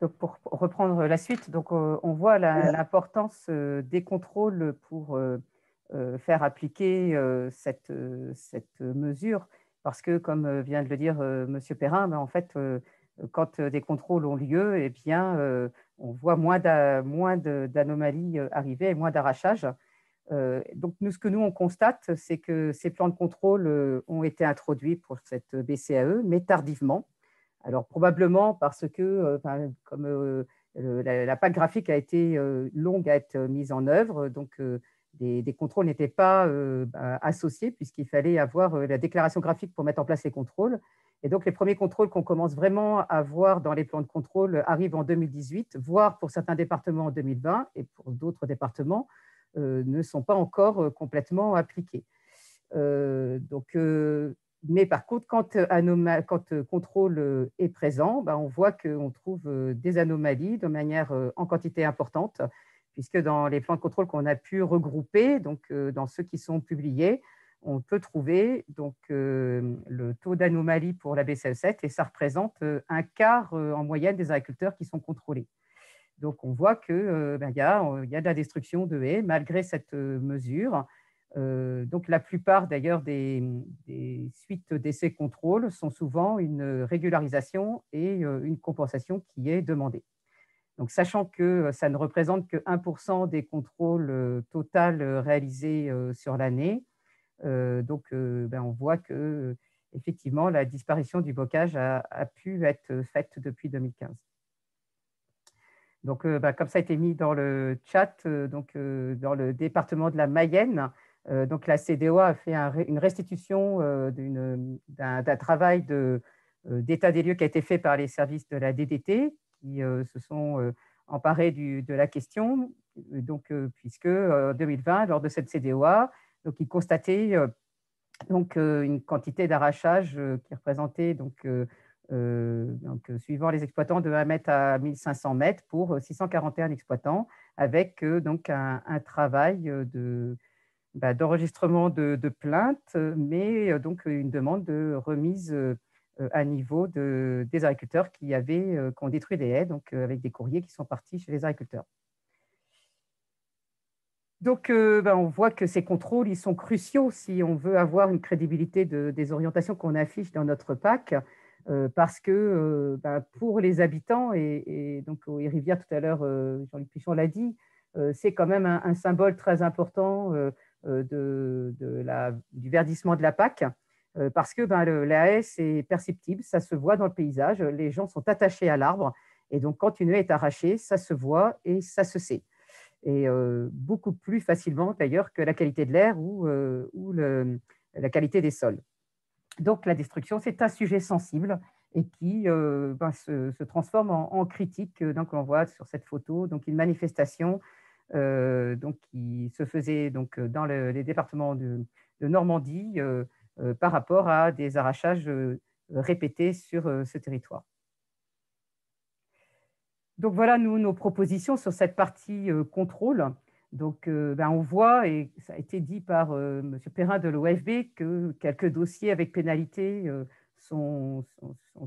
Donc, pour reprendre la suite, donc, on voit l'importance des contrôles pour faire appliquer cette mesure, parce que, comme vient de le dire M. Perrin, en fait, quand des contrôles ont lieu, eh bien, on voit moins d'anomalies arriver et moins d'arrachages. Donc, ce que nous, on constate, c'est que ces plans de contrôle ont été introduits pour cette BCAE, mais tardivement. Alors, probablement parce que, comme la PAC graphique a été longue à être mise en œuvre, donc des contrôles n'étaient pas associés, puisqu'il fallait avoir la déclaration graphique pour mettre en place les contrôles. Et donc, les premiers contrôles qu'on commence vraiment à voir dans les plans de contrôle arrivent en 2018, voire pour certains départements en 2020, et pour d'autres départements ne sont pas encore complètement appliqués. Mais par contre, quand contrôle est présent, on voit qu'on trouve des anomalies de manière en quantité importante, puisque dans les plans de contrôle qu'on a pu regrouper, donc dans ceux qui sont publiés, on peut trouver donc, le taux d'anomalie pour la BCE7 et ça représente un quart en moyenne des agriculteurs qui sont contrôlés. Donc, on voit qu'il y a de la destruction de haies malgré cette mesure. Donc, la plupart d'ailleurs des suites d'essais contrôles sont souvent une régularisation et une compensation qui est demandée. Donc, sachant que ça ne représente que 1% des contrôles total réalisés sur l'année, on voit que effectivement la disparition du bocage a pu être faite depuis 2015. Donc, comme ça a été mis dans le chat, dans le département de la Mayenne, donc la CDOA a fait une restitution d'un travail d'état des lieux qui a été fait par les services de la DDT qui se sont emparés de la question, puisque en 2020, lors de cette CDOA, donc, ils constataient une quantité d'arrachage qui représentait suivant les exploitants de 1 mètre à 1500 mètres pour 641 exploitants, avec un travail d'enregistrement de plaintes, mais donc une demande de remise à niveau des agriculteurs qui ont détruit des haies, donc avec des courriers qui sont partis chez les agriculteurs. Donc, on voit que ces contrôles, ils sont cruciaux si on veut avoir une crédibilité des orientations qu'on affiche dans notre PAC, parce que pour les habitants, et donc aux rivières tout à l'heure, Jean-Luc Pichon l'a dit, c'est quand même un symbole très important du verdissement de la PAC, parce que la haie, c'est perceptible, ça se voit dans le paysage, les gens sont attachés à l'arbre, et donc quand une haie est arrachée, ça se voit et ça se sait. Et beaucoup plus facilement d'ailleurs que la qualité de l'air ou la qualité des sols. Donc la destruction, c'est un sujet sensible et qui se transforme en critique. Donc on voit sur cette photo donc une manifestation qui se faisait dans les départements de Normandie par rapport à des arrachages répétés sur ce territoire. Donc voilà nos propositions sur cette partie contrôle. Donc, on voit, et ça a été dit par M. Perrin de l'OFB, que quelques dossiers avec pénalité sont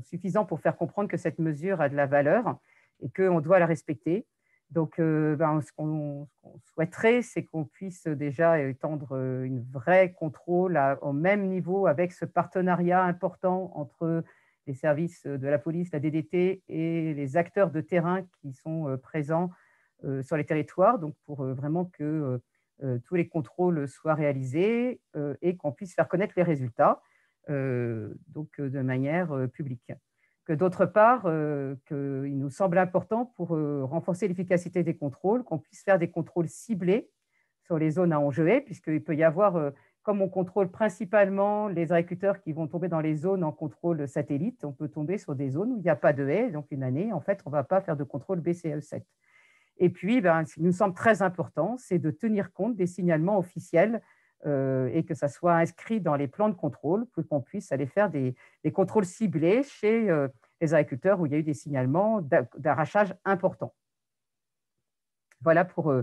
suffisants pour faire comprendre que cette mesure a de la valeur et qu'on doit la respecter. Donc, ce qu'on souhaiterait, c'est qu'on puisse déjà étendre une vraie contrôle au même niveau avec ce partenariat important entre les services de la police, la DDT et les acteurs de terrain qui sont présents sur les territoires, donc pour vraiment que tous les contrôles soient réalisés et qu'on puisse faire connaître les résultats de manière publique. Que d'autre part, qu'il nous semble important pour renforcer l'efficacité des contrôles, qu'on puisse faire des contrôles ciblés sur les zones à enjeu haie, puisqu'il peut y avoir, comme on contrôle principalement les agriculteurs qui vont tomber dans les zones en contrôle satellite, on peut tomber sur des zones où il n'y a pas de haies, donc une année, en fait, on ne va pas faire de contrôle BCAE 7. Et puis, ce qui nous semble très important, c'est de tenir compte des signalements officiels et que ça soit inscrit dans les plans de contrôle pour qu'on puisse aller faire des contrôles ciblés chez les agriculteurs où il y a eu des signalements d'arrachage importants. Voilà pour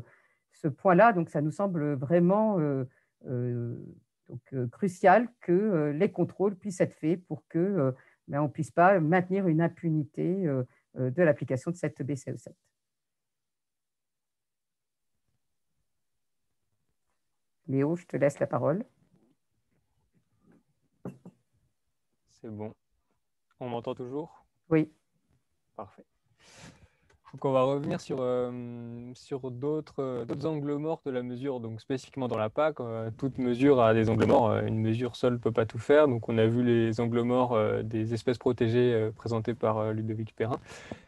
ce point-là. Donc, ça nous semble vraiment crucial que les contrôles puissent être faits pour qu'on ne puisse pas maintenir une impunité de l'application de cette BCAE 7. Léo, je te laisse la parole. C'est bon. On m'entend toujours? Oui. Parfait. Donc on va revenir sur d'autres angles morts de la mesure, donc spécifiquement dans la PAC. Toute mesure a des angles morts. Une mesure seule ne peut pas tout faire. Donc on a vu les angles morts des espèces protégées présentés par Ludovic Perrin.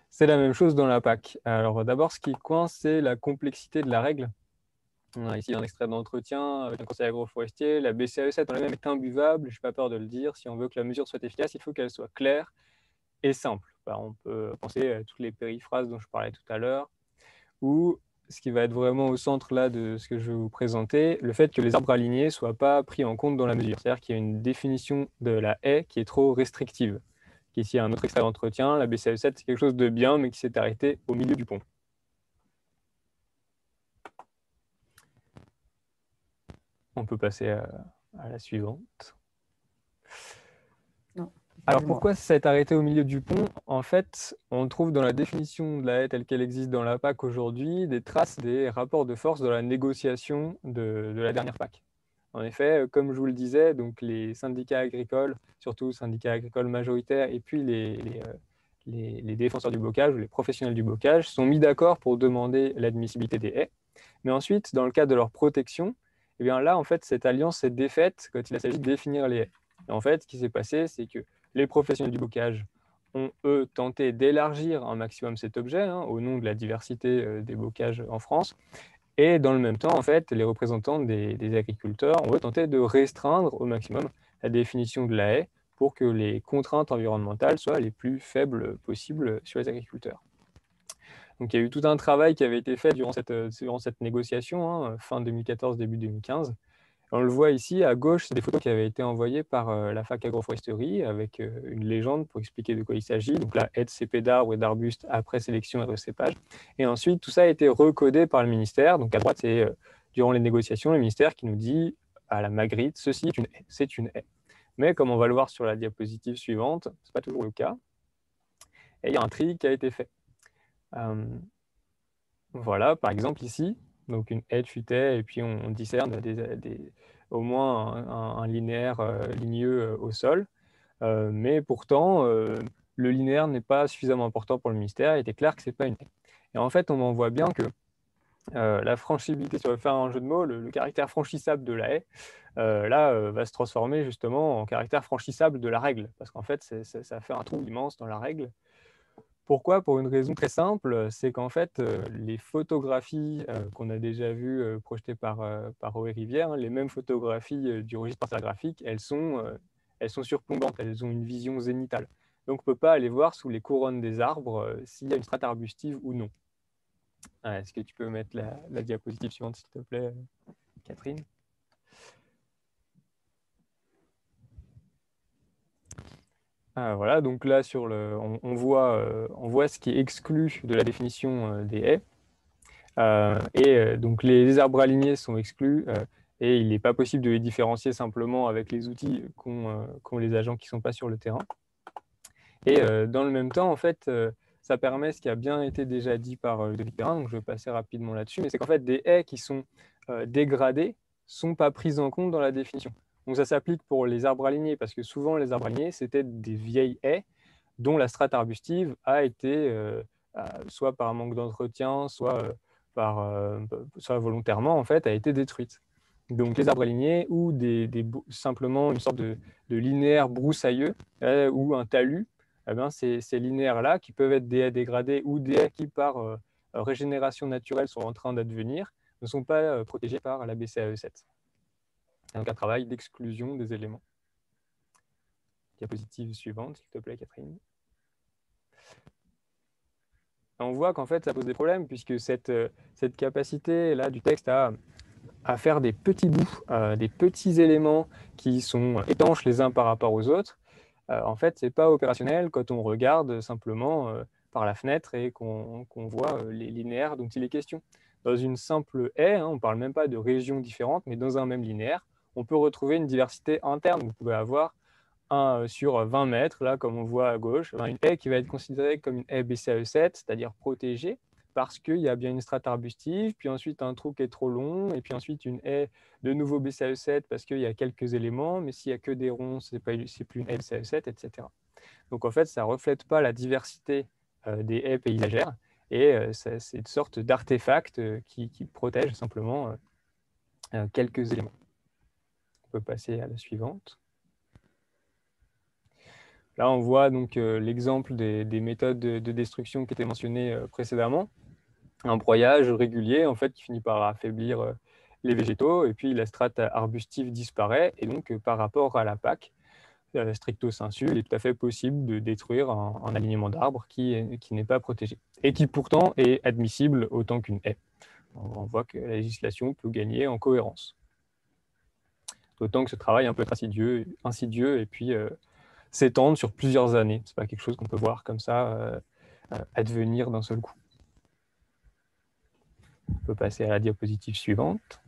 C'est la même chose dans la PAC. Alors d'abord, ce qui coince, c'est la complexité de la règle. On a ici un extrait d'entretien avec un conseil agroforestier. La BCAE 7 en elle-même est imbuvable, je n'ai pas peur de le dire. Si on veut que la mesure soit efficace, il faut qu'elle soit claire et simple. On peut penser à toutes les périphrases dont je parlais tout à l'heure, ou ce qui va être vraiment au centre là de ce que je vais vous présenter, le fait que les arbres alignés ne soient pas pris en compte dans la mesure. C'est-à-dire qu'il y a une définition de la haie qui est trop restrictive. Ici, un autre extrait d'entretien. La BCAE 7, c'est quelque chose de bien, mais qui s'est arrêté au milieu du pont. On peut passer à la suivante. Non, alors pourquoi s'être arrêté au milieu du pont? En fait, on trouve dans la définition de la haie telle qu'elle existe dans la PAC aujourd'hui des traces des rapports de force de la négociation de la dernière PAC. En effet, comme je vous le disais, donc les syndicats agricoles, surtout syndicats agricoles majoritaires, et puis les défenseurs du bocage ou les professionnels du bocage sont mis d'accord pour demander l'admissibilité des haies. Mais ensuite, dans le cadre de leur protection, et bien là, en fait, cette alliance s'est défaite quand il s'agit de définir les haies. Et en fait, ce qui s'est passé, c'est que les professionnels du bocage ont, eux, tenté d'élargir un maximum cet objet au nom de la diversité des bocages en France. Et dans le même temps, en fait, les représentants des agriculteurs ont tenté de restreindre au maximum la définition de la haie pour que les contraintes environnementales soient les plus faibles possibles sur les agriculteurs. Donc, il y a eu tout un travail qui avait été fait durant cette négociation, fin 2014, début 2015. On le voit ici, à gauche, c'est des photos qui avaient été envoyées par la fac agroforesterie avec une légende pour expliquer de quoi il s'agit. Donc là, aide CP d'arbres et d'arbustes après sélection et recépage. Et ensuite, tout ça a été recodé par le ministère. Donc à droite, c'est durant les négociations, le ministère qui nous dit à la Magritte, ceci c'est une haie. Mais comme on va le voir sur la diapositive suivante, ce n'est pas toujours le cas. Et il y a un tri qui a été fait. Voilà, par exemple ici, donc une haie de futaie, et puis on discerne au moins un linéaire ligneux au sol. Mais pourtant, le linéaire n'est pas suffisamment important pour le ministère. Il était clair que ce n'est pas une haie. Et en fait, on en voit bien que la franchibilité, si on veut faire un jeu de mots, le caractère franchissable de la haie, va se transformer justement en caractère franchissable de la règle. Parce qu'en fait, ça fait un trou immense dans la règle. Pourquoi? Pour une raison très simple, c'est qu'en fait, les photographies qu'on a déjà vues projetées par Oé Rivière, les mêmes photographies du registre parcellographique, elles sont surplombantes, elles ont une vision zénitale. Donc, on ne peut pas aller voir sous les couronnes des arbres s'il y a une strate arbustive ou non. Est-ce que tu peux mettre la diapositive suivante, s'il te plaît, Catherine? Voilà, donc là, on voit ce qui est exclu de la définition des haies. Donc les arbres alignés sont exclus et il n'est pas possible de les différencier simplement avec les outils qu'ont les agents qui ne sont pas sur le terrain. Et dans le même temps, en fait, ça permet ce qui a bien été déjà dit par Ludovic Perrin, donc je vais passer rapidement là-dessus, mais c'est qu'en fait, des haies qui sont dégradées ne sont pas prises en compte dans la définition. Donc ça s'applique pour les arbres alignés, parce que souvent, les arbres alignés, c'était des vieilles haies dont la strate arbustive a été, soit par un manque d'entretien, soit volontairement, en fait, a été détruite. Donc les arbres alignés ou simplement une sorte de linéaire broussailleux ou un talus, eh bien, ces linéaires-là, qui peuvent être des haies dégradées ou des haies qui, par régénération naturelle, sont en train d'advenir, ne sont pas protégés par la BCAE 7. Donc un travail d'exclusion des éléments. Diapositive suivante, s'il te plaît, Catherine. On voit qu'en fait, ça pose des problèmes, puisque cette capacité-là du texte à faire des petits bouts, des petits éléments qui sont étanches les uns par rapport aux autres, en fait, ce n'est pas opérationnel quand on regarde simplement par la fenêtre et qu'on voit les linéaires dont il est question. Dans une simple haie, on ne parle même pas de régions différentes, mais dans un même linéaire, on peut retrouver une diversité interne. Vous pouvez avoir sur 20 mètres, là, comme on voit à gauche, une haie qui va être considérée comme une haie BCAE 7, c'est-à-dire protégée, parce qu'il y a bien une strate arbustive, puis ensuite un trou qui est trop long, et puis ensuite une haie de nouveau BCAE 7 parce qu'il y a quelques éléments, mais s'il n'y a que des ronds, c'est plus une haie BCAE 7, etc. Donc en fait, ça ne reflète pas la diversité des haies paysagères, et c'est une sorte d'artefact qui protège simplement quelques éléments. On peut passer à la suivante. Là, on voit donc l'exemple des méthodes de destruction qui étaient mentionnées précédemment. Un broyage régulier, en fait, qui finit par affaiblir les végétaux, et puis la strate arbustive disparaît, et donc par rapport à la PAC, stricto sensu, il est tout à fait possible de détruire un alignement d'arbres qui n'est pas protégé, et qui pourtant est admissible autant qu'une haie. On voit que la législation peut gagner en cohérence. D'autant que ce travail un peu insidieux et puis s'étendre sur plusieurs années. Ce n'est pas quelque chose qu'on peut voir comme ça advenir d'un seul coup. On peut passer à la diapositive suivante.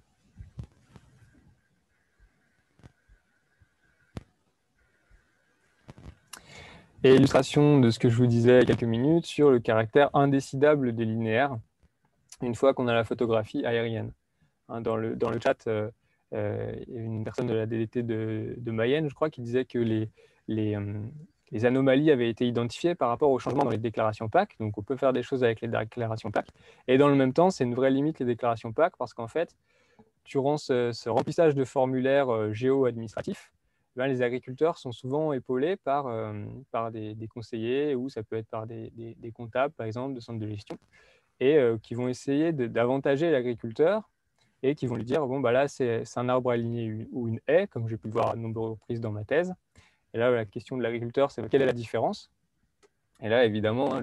Et illustration de ce que je vous disais il y a quelques minutes sur le caractère indécidable des linéaires une fois qu'on a la photographie aérienne. Dans le chat, il y a une personne de la DDT de Mayenne, je crois, qui disait que les anomalies avaient été identifiées par rapport aux changements dans les déclarations PAC. Donc, on peut faire des choses avec les déclarations PAC. Et dans le même temps, c'est une vraie limite, les déclarations PAC, parce qu'en fait, durant ce remplissage de formulaires géo-administratifs, les agriculteurs sont souvent épaulés par des conseillers, ou ça peut être par des comptables, par exemple, de centres de gestion, et qui vont essayer d'avantager l'agriculteur et qui vont lui dire, bon, bah là, c'est un arbre aligné ou une haie, comme j'ai pu le voir à de nombreuses reprises dans ma thèse. Et là, la question de l'agriculteur, c'est quelle est la différence? Et là, évidemment,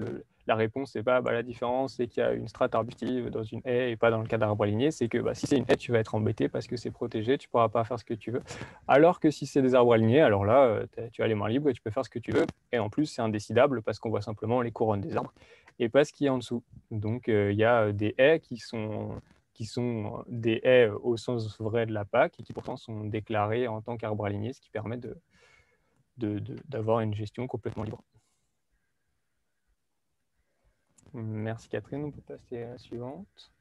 la réponse, c'est pas la différence, c'est qu'il y a une strate arbustive dans une haie et pas dans le cas d'arbre aligné. C'est que si c'est une haie, tu vas être embêté parce que c'est protégé, tu ne pourras pas faire ce que tu veux. Alors que si c'est des arbres alignés, alors là, tu as les mains libres et tu peux faire ce que tu veux. Et en plus, c'est indécidable parce qu'on voit simplement les couronnes des arbres et pas ce qu'il y a en dessous. Donc, il y a des haies qui sont des haies au sens vrai de la PAC et qui pourtant sont déclarées en tant qu'arbres alignés, ce qui permet d'avoir une gestion complètement libre. Merci Catherine, on peut passer à la suivante.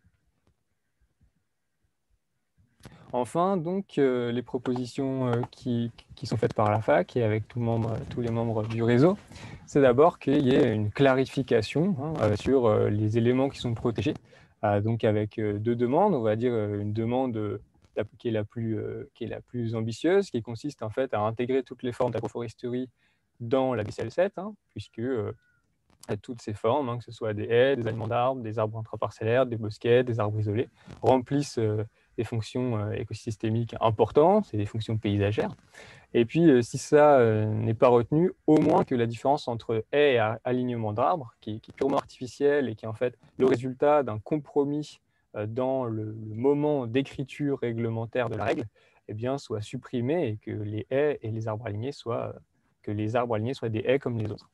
Enfin, donc, les propositions qui sont faites par la fac et avec tous les membres du réseau, c'est d'abord qu'il y ait une clarification sur les éléments qui sont protégés. Donc avec deux demandes, on va dire une demande qui est la plus ambitieuse, qui consiste en fait à intégrer toutes les formes d'agroforesterie dans la BCAE 7, puisque toutes ces formes, que ce soit des haies, des alignements d'arbres, des arbres intraparcellaires, des bosquets, des arbres isolés, remplissent des fonctions écosystémiques importantes, c'est des fonctions paysagères. Et puis, si ça n'est pas retenu, au moins que la différence entre haies et alignement d'arbres, qui est purement artificielle et qui est en fait le résultat d'un compromis dans le moment d'écriture réglementaire de la règle, eh bien, soit supprimée et que les haies et les arbres alignés soient des haies comme les autres.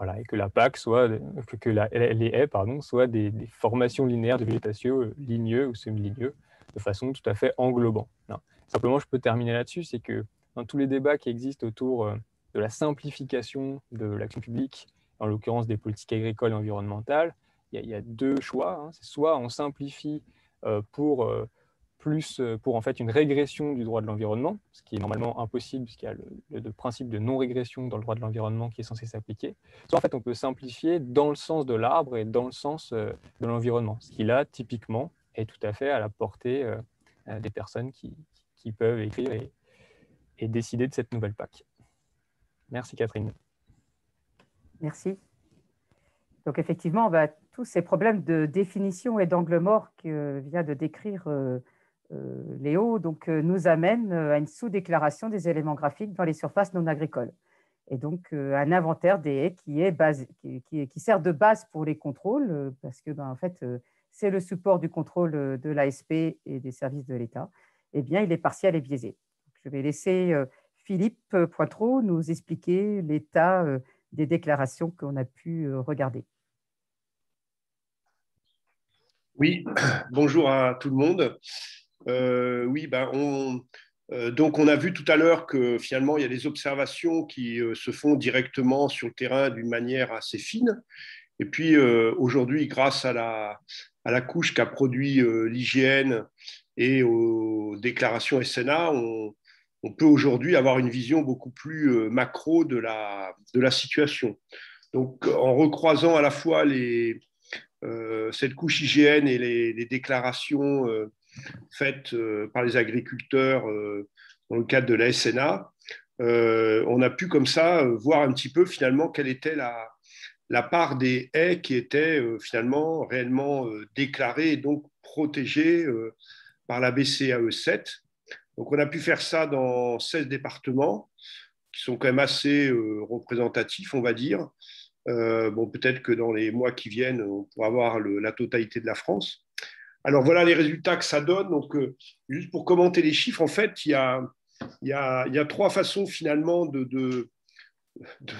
Voilà, et que la PAC soit, les haies soient des formations linéaires de végétation ligneux ou semi-ligneux, de façon tout à fait englobante. Non. Simplement, je peux terminer là-dessus, c'est que dans tous les débats qui existent autour de la simplification de l'action publique, en l'occurrence des politiques agricoles et environnementales, il y a deux choix. Hein. C'est soit on simplifie pour en fait une régression du droit de l'environnement, ce qui est normalement impossible puisqu'il y a le principe de non-régression dans le droit de l'environnement qui est censé s'appliquer. Soit en fait on peut simplifier dans le sens de l'arbre et dans le sens de l'environnement, ce qui là typiquement est tout à fait à la portée des personnes qui peuvent écrire et décider de cette nouvelle PAC. Merci Catherine. Merci. Donc effectivement, tous ces problèmes de définition et d'angle mort que vient de décrire Léo nous amènent à une sous-déclaration des éléments graphiques dans les surfaces non agricoles. Et donc un inventaire des haies qui sert de base pour les contrôles, parce que en fait, c'est le support du contrôle de l'ASP et des services de l'État. Eh bien, il est partiel et biaisé. Je vais laisser Philippe Poitreau nous expliquer l'état des déclarations qu'on a pu regarder. Oui, bonjour à tout le monde. Oui, donc on a vu tout à l'heure que finalement il y a des observations qui se font directement sur le terrain d'une manière assez fine. Et puis aujourd'hui, grâce à la couche qu'a produit l'IGN et aux déclarations SNA, on peut aujourd'hui avoir une vision beaucoup plus macro de la situation. Donc en recroisant à la fois cette couche IGN et les déclarations faites par les agriculteurs dans le cadre de la SNA, on a pu comme ça voir un petit peu finalement quelle était la part des haies qui étaient finalement réellement déclarées et donc protégées par la BCAE 7. Donc on a pu faire ça dans 16 départements qui sont quand même assez représentatifs, on va dire. Peut-être que dans les mois qui viennent, on pourra avoir la totalité de la France. Alors voilà les résultats que ça donne. Donc, juste pour commenter les chiffres, en fait, il y a trois façons finalement de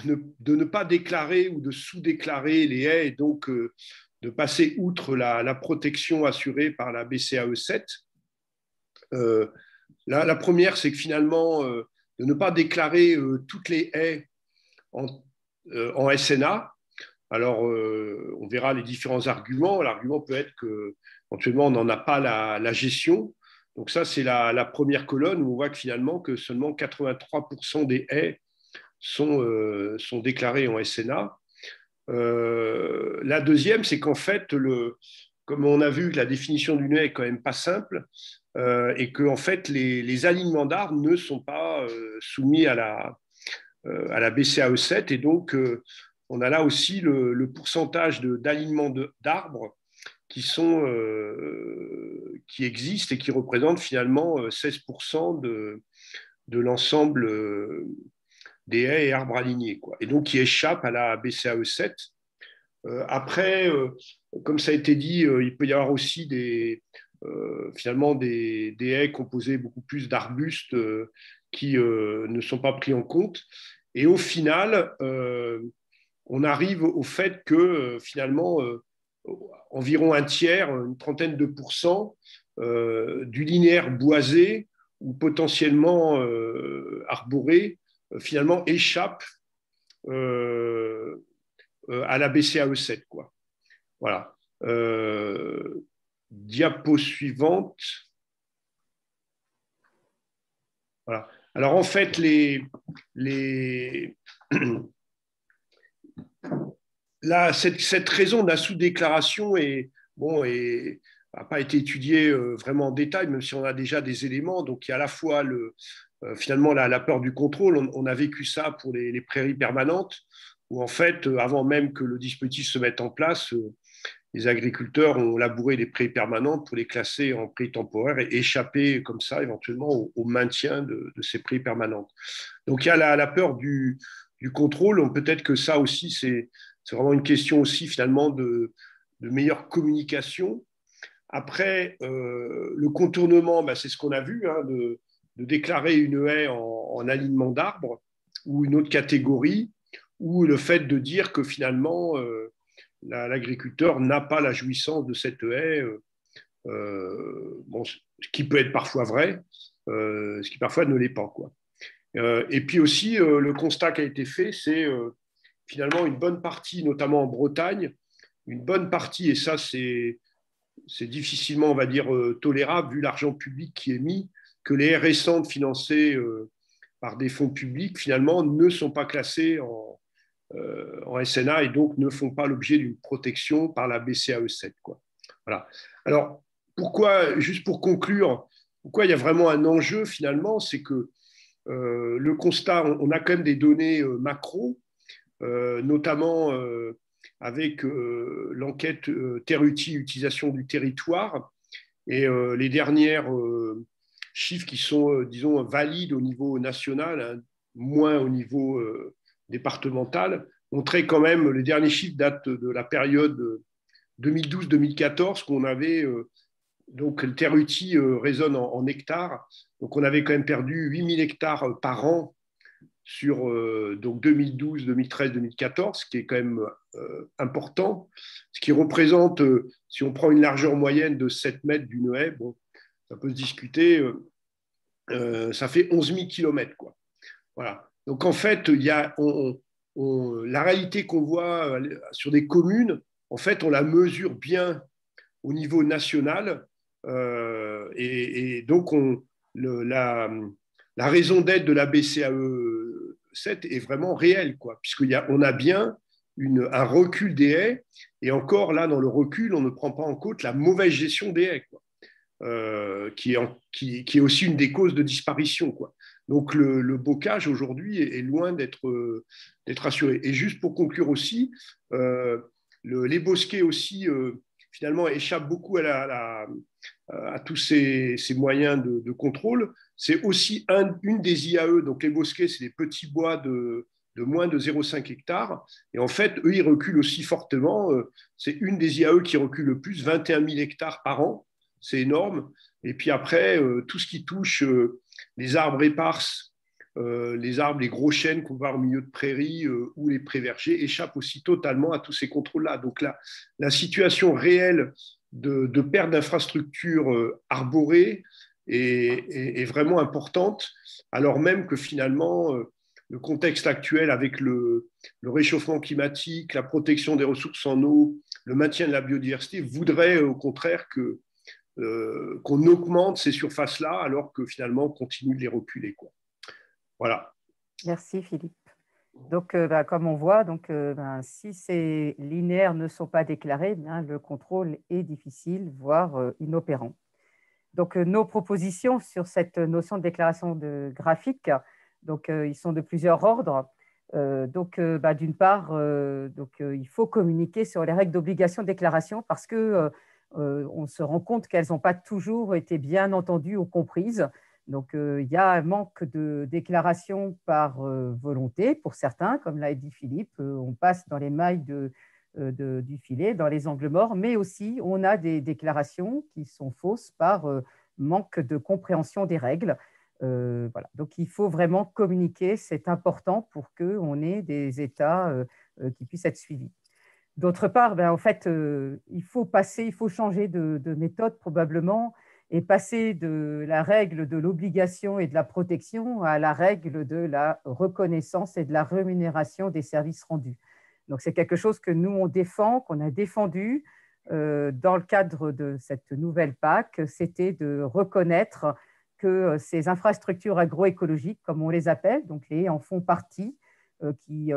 ne pas déclarer ou de sous-déclarer les haies et donc de passer outre la protection assurée par la BCAE 7. La première, c'est que finalement, de ne pas déclarer toutes les haies en SNA. Alors, on verra les différents arguments. L'argument peut être qu'éventuellement, on n'en a pas la gestion. Donc ça, c'est la première colonne où on voit que finalement, que seulement 83% des haies sont déclarées en SNA. La deuxième, c'est qu'en fait, comme on a vu que la définition d'une haie est quand même pas simple et que en fait, les alignements d'arbres ne sont pas soumis à la BCAE 7 et donc on a là aussi le pourcentage d'alignement d'arbres qui existent et qui représentent finalement 16% de l'ensemble des haies et arbres alignés, quoi. Et donc qui échappent à la BCAE 7. Après, comme ça a été dit, il peut y avoir aussi finalement des haies composées beaucoup plus d'arbustes qui ne sont pas pris en compte. Et au final, on arrive au fait que finalement, environ un tiers, une trentaine de pourcents du linéaire boisé ou potentiellement arboré, finalement échappe à la BCAE 7, quoi. Voilà. Diapo suivante. Voilà. Alors en fait, cette raison de la sous-déclaration n'a pas été étudiée vraiment en détail, même si on a déjà des éléments. Donc il y a à la fois finalement la peur du contrôle. On a vécu ça pour les prairies permanentes, où en fait, avant même que le dispositif se mette en place, les agriculteurs ont labouré les prairies permanentes pour les classer en prairies temporaires et échapper comme ça éventuellement au maintien de ces prairies permanentes. Donc il y a la peur du contrôle. Peut-être que ça aussi, c'est vraiment une question aussi finalement de meilleure communication. Après, le contournement, c'est ce qu'on a vu, hein, de déclarer une haie en alignement d'arbres ou une autre catégorie, ou le fait de dire que finalement, l'agriculteur n'a pas la jouissance de cette haie, bon, ce qui peut être parfois vrai, ce qui parfois ne l'est pas, quoi. Et puis aussi, le constat qui a été fait, c'est finalement une bonne partie, notamment en Bretagne, une bonne partie, et ça c'est difficilement, on va dire, tolérable vu l'argent public qui est mis, que les haies récentes financées par des fonds publics, finalement, ne sont pas classées en SNA et donc ne font pas l'objet d'une protection par la BCAE 7, quoi. Voilà. Alors, pourquoi, juste pour conclure, pourquoi il y a vraiment un enjeu finalement, c'est que le constat, on a quand même des données macro, notamment avec l'enquête Terre-Outil, utilisation du territoire, et les dernières chiffres qui sont, disons, valides au niveau national, hein, moins au niveau départemental, montraient quand même, les derniers chiffres datent de la période 2012-2014, qu'on avait, donc le Terre-Outil résonne en hectares, donc on avait quand même perdu 8000 hectares par an sur donc 2012, 2013, 2014, ce qui est quand même important, ce qui représente, si on prend une largeur moyenne de 7 mètres d'une haie, bon, ça peut se discuter, ça fait 11 000 kilomètres, quoi. Voilà. Donc en fait, il y a, la réalité qu'on voit sur des communes, en fait, on la mesure bien au niveau national, et donc la raison d'être de la BCAE 7 est vraiment réelle, quoi, puisqu'on a bien un recul des haies, et encore là, dans le recul, on ne prend pas en compte la mauvaise gestion des haies, quoi, qui est aussi une des causes de disparition, quoi. Donc le bocage aujourd'hui est loin d'être assuré. Et juste pour conclure aussi, les bosquets aussi finalement échappent beaucoup à tous ces moyens de contrôle. C'est aussi une des IAE, donc les bosquets, c'est des petits bois de moins de 0,5 hectares. Et en fait, eux, ils reculent aussi fortement. C'est une des IAE qui recule le plus, 21 000 hectares par an. C'est énorme. Et puis après, tout ce qui touche les arbres éparses, les arbres, les gros chênes qu'on voit au milieu de prairies ou les prés-vergers échappent aussi totalement à tous ces contrôles-là. Donc la situation réelle de perte d'infrastructures arborées est vraiment importante, alors même que finalement, le contexte actuel avec le réchauffement climatique, la protection des ressources en eau, le maintien de la biodiversité voudrait au contraire qu'on augmente ces surfaces-là alors que finalement on continue de les reculer, quoi. Voilà. Merci Philippe. Donc, comme on voit, donc, si ces linéaires ne sont pas déclarés, le contrôle est difficile, voire inopérant. Donc, nos propositions sur cette notion de déclaration graphique, donc, ils sont de plusieurs ordres. D'une part, il faut communiquer sur les règles d'obligation de déclaration parce que on se rend compte qu'elles n'ont pas toujours été bien entendues ou comprises. Donc, il y a un manque de déclaration par volonté pour certains, comme l'a dit Philippe, on passe dans les mailles du filet, dans les angles morts, mais aussi on a des déclarations qui sont fausses par manque de compréhension des règles. Voilà. Donc, il faut vraiment communiquer, c'est important pour qu'on ait des états qui puissent être suivis. D'autre part, en fait, il faut changer de méthode probablement et passer de la règle de l'obligation et de la protection à la règle de la reconnaissance et de la rémunération des services rendus. Donc, c'est quelque chose que nous, on défend, qu'on a défendu dans le cadre de cette nouvelle PAC, c'était de reconnaître que ces infrastructures agroécologiques, comme on les appelle, donc les haies en font partie, qui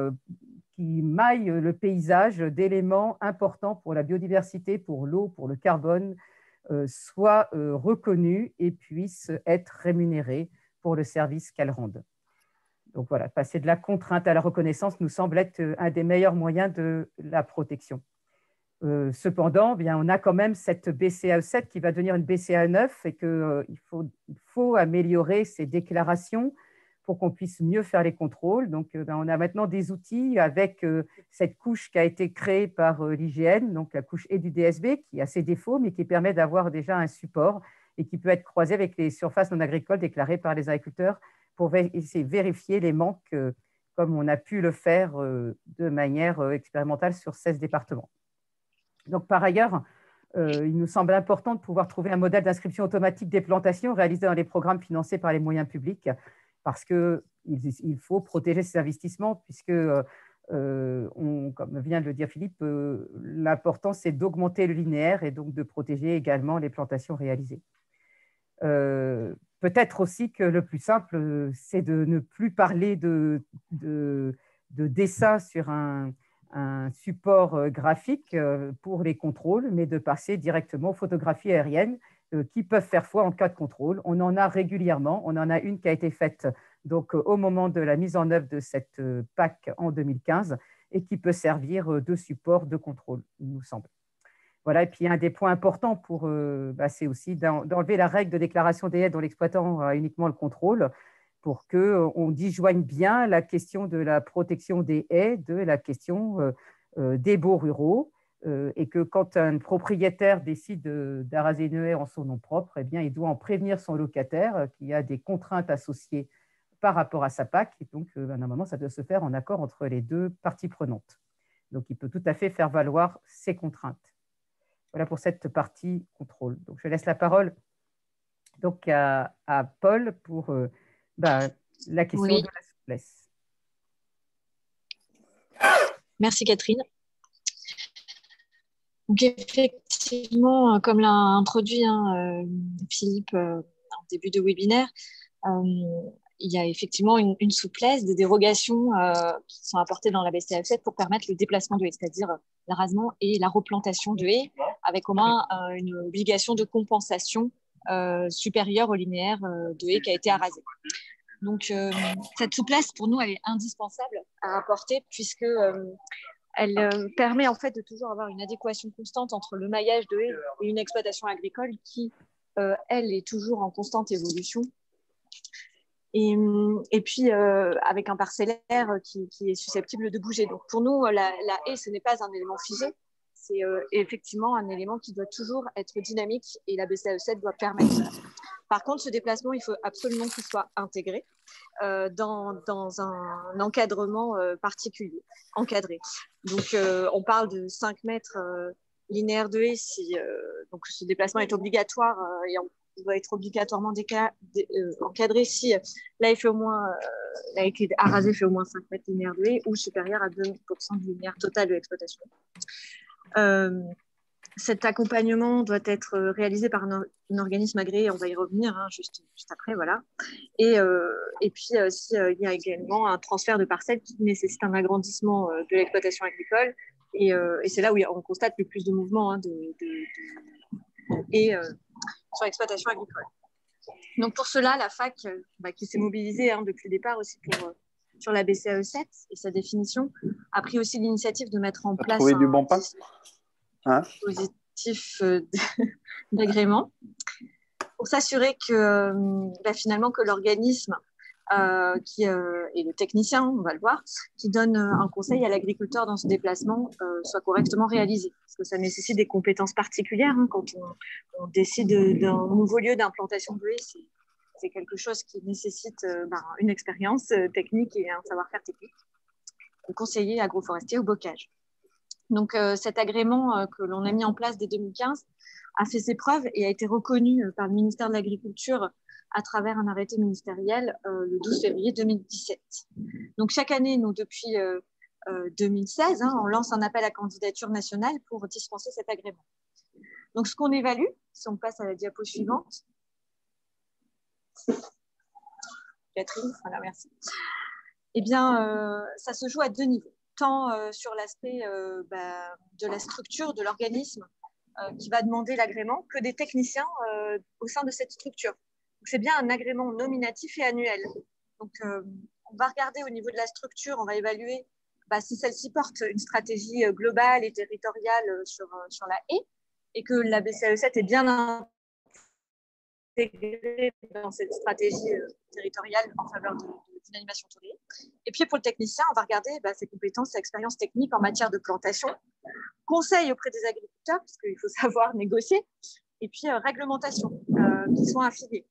maillent le paysage d'éléments importants pour la biodiversité, pour l'eau, pour le carbone, soient reconnues et puissent être rémunérées pour le service qu'elles rendent. Donc voilà, passer de la contrainte à la reconnaissance nous semble être un des meilleurs moyens de la protection. Cependant, on a quand même cette BCAE 7 qui va devenir une BCAE 9 et qu'il faut améliorer ces déclarations pour qu'on puisse mieux faire les contrôles. Donc, on a maintenant des outils avec cette couche qui a été créée par l'IGN, donc la couche et du DSB, qui a ses défauts, mais qui permet d'avoir déjà un support et qui peut être croisé avec les surfaces non agricoles déclarées par les agriculteurs pour essayer de vérifier les manques comme on a pu le faire de manière expérimentale sur 16 départements. Donc, par ailleurs, il nous semble important de pouvoir trouver un modèle d'inscription automatique des plantations réalisé dans les programmes financés par les moyens publics, parce qu'il faut protéger ces investissements, puisque, comme vient de le dire Philippe, l'important, c'est d'augmenter le linéaire et donc de protéger également les plantations réalisées. Peut-être aussi que le plus simple, c'est de ne plus parler de dessin sur un support graphique pour les contrôles, mais de passer directement aux photographies aériennes qui peuvent faire foi en cas de contrôle. On en a régulièrement. On en a une qui a été faite donc, au moment de la mise en œuvre de cette PAC en 2015 et qui peut servir de support de contrôle, il nous semble. Voilà, et puis un des points importants c'est aussi d'enlever la règle de déclaration des haies dont l'exploitant a uniquement le contrôle, pour qu'on disjoigne bien la question de la protection des haies de la question des baux ruraux, et que quand un propriétaire décide d'araser une haie en son nom propre, eh bien, il doit en prévenir son locataire qu'il y a des contraintes associées par rapport à sa PAC, et donc normalement ça doit se faire en accord entre les deux parties prenantes. Donc il peut tout à fait faire valoir ces contraintes. Voilà pour cette partie contrôle. Donc, je laisse la parole donc à Paul pour la question de la souplesse. Merci Catherine. Donc effectivement, comme l'a introduit Philippe en début de webinaire, il y a effectivement une souplesse, des dérogations qui sont apportées dans la BCAE7 pour permettre le déplacement de haies, c'est-à-dire l'arasement et la replantation de haies, avec au moins une obligation de compensation supérieure au linéaire de haies qui a été arasé. Donc, cette souplesse, pour nous, elle est indispensable à apporter, puisque elle permet en fait de toujours avoir une adéquation constante entre le maillage de haies et une exploitation agricole qui, elle, est toujours en constante évolution. Et puis, avec un parcellaire qui est susceptible de bouger. Donc, pour nous, la haie, ce n'est pas un élément figé, c'est effectivement un élément qui doit toujours être dynamique et la BCAE7 doit permettre ça. Par contre, ce déplacement, il faut absolument qu'il soit intégré dans un encadrement particulier, encadré. Donc, on parle de 5 mètres linéaires de haie si donc ce déplacement est obligatoire et il doit être obligatoirement encadré si la haie fait au moins, la haie qui est arasée fait au moins 5 mètres linéaires de haie ou supérieur à 2% du linéaire total de l'exploitation. Cet accompagnement doit être réalisé par un organisme agréé, on va y revenir juste après, voilà. Et puis, il y a également un transfert de parcelles qui nécessite un agrandissement de l'exploitation agricole, et c'est là où on constate le plus de mouvements sur l'exploitation agricole. Donc pour cela, la FAC, qui s'est mobilisée depuis le départ aussi sur la BCAE7 et sa définition, a pris aussi l'initiative de mettre en place un dispositif d'agrément pour s'assurer que finalement que l'organisme et le technicien, on va le voir, qui donne un conseil à l'agriculteur dans ce déplacement soit correctement réalisé. Parce que ça nécessite des compétences particulières. Quand on décide d'un nouveau lieu d'implantation de haies, c'est quelque chose qui nécessite une expérience technique et un savoir-faire technique. Le conseiller agroforestier au bocage. Donc cet agrément que l'on a mis en place dès 2015 a fait ses preuves et a été reconnu par le ministère de l'Agriculture à travers un arrêté ministériel le 12 février 2017. Donc chaque année, nous, depuis 2016, on lance un appel à candidature nationale pour dispenser cet agrément. Donc ce qu'on évalue, si on passe à la diapo suivante. Catherine, voilà, merci. Eh bien, ça se joue à 2 niveaux. Tant sur l'aspect de la structure de l'organisme qui va demander l'agrément que des techniciens au sein de cette structure. C'est bien un agrément nominatif et annuel. Donc, on va regarder au niveau de la structure, on va évaluer si celle-ci porte une stratégie globale et territoriale sur la haie et que la BCAE7 est bien intégrée dans cette stratégie territoriale en faveur de l'animation autour des haies. Et puis, pour le technicien, on va regarder ses compétences et expériences techniques en matière de plantation, conseil auprès des agriculteurs, parce qu'il faut savoir négocier, et puis réglementation qui sont affiliées.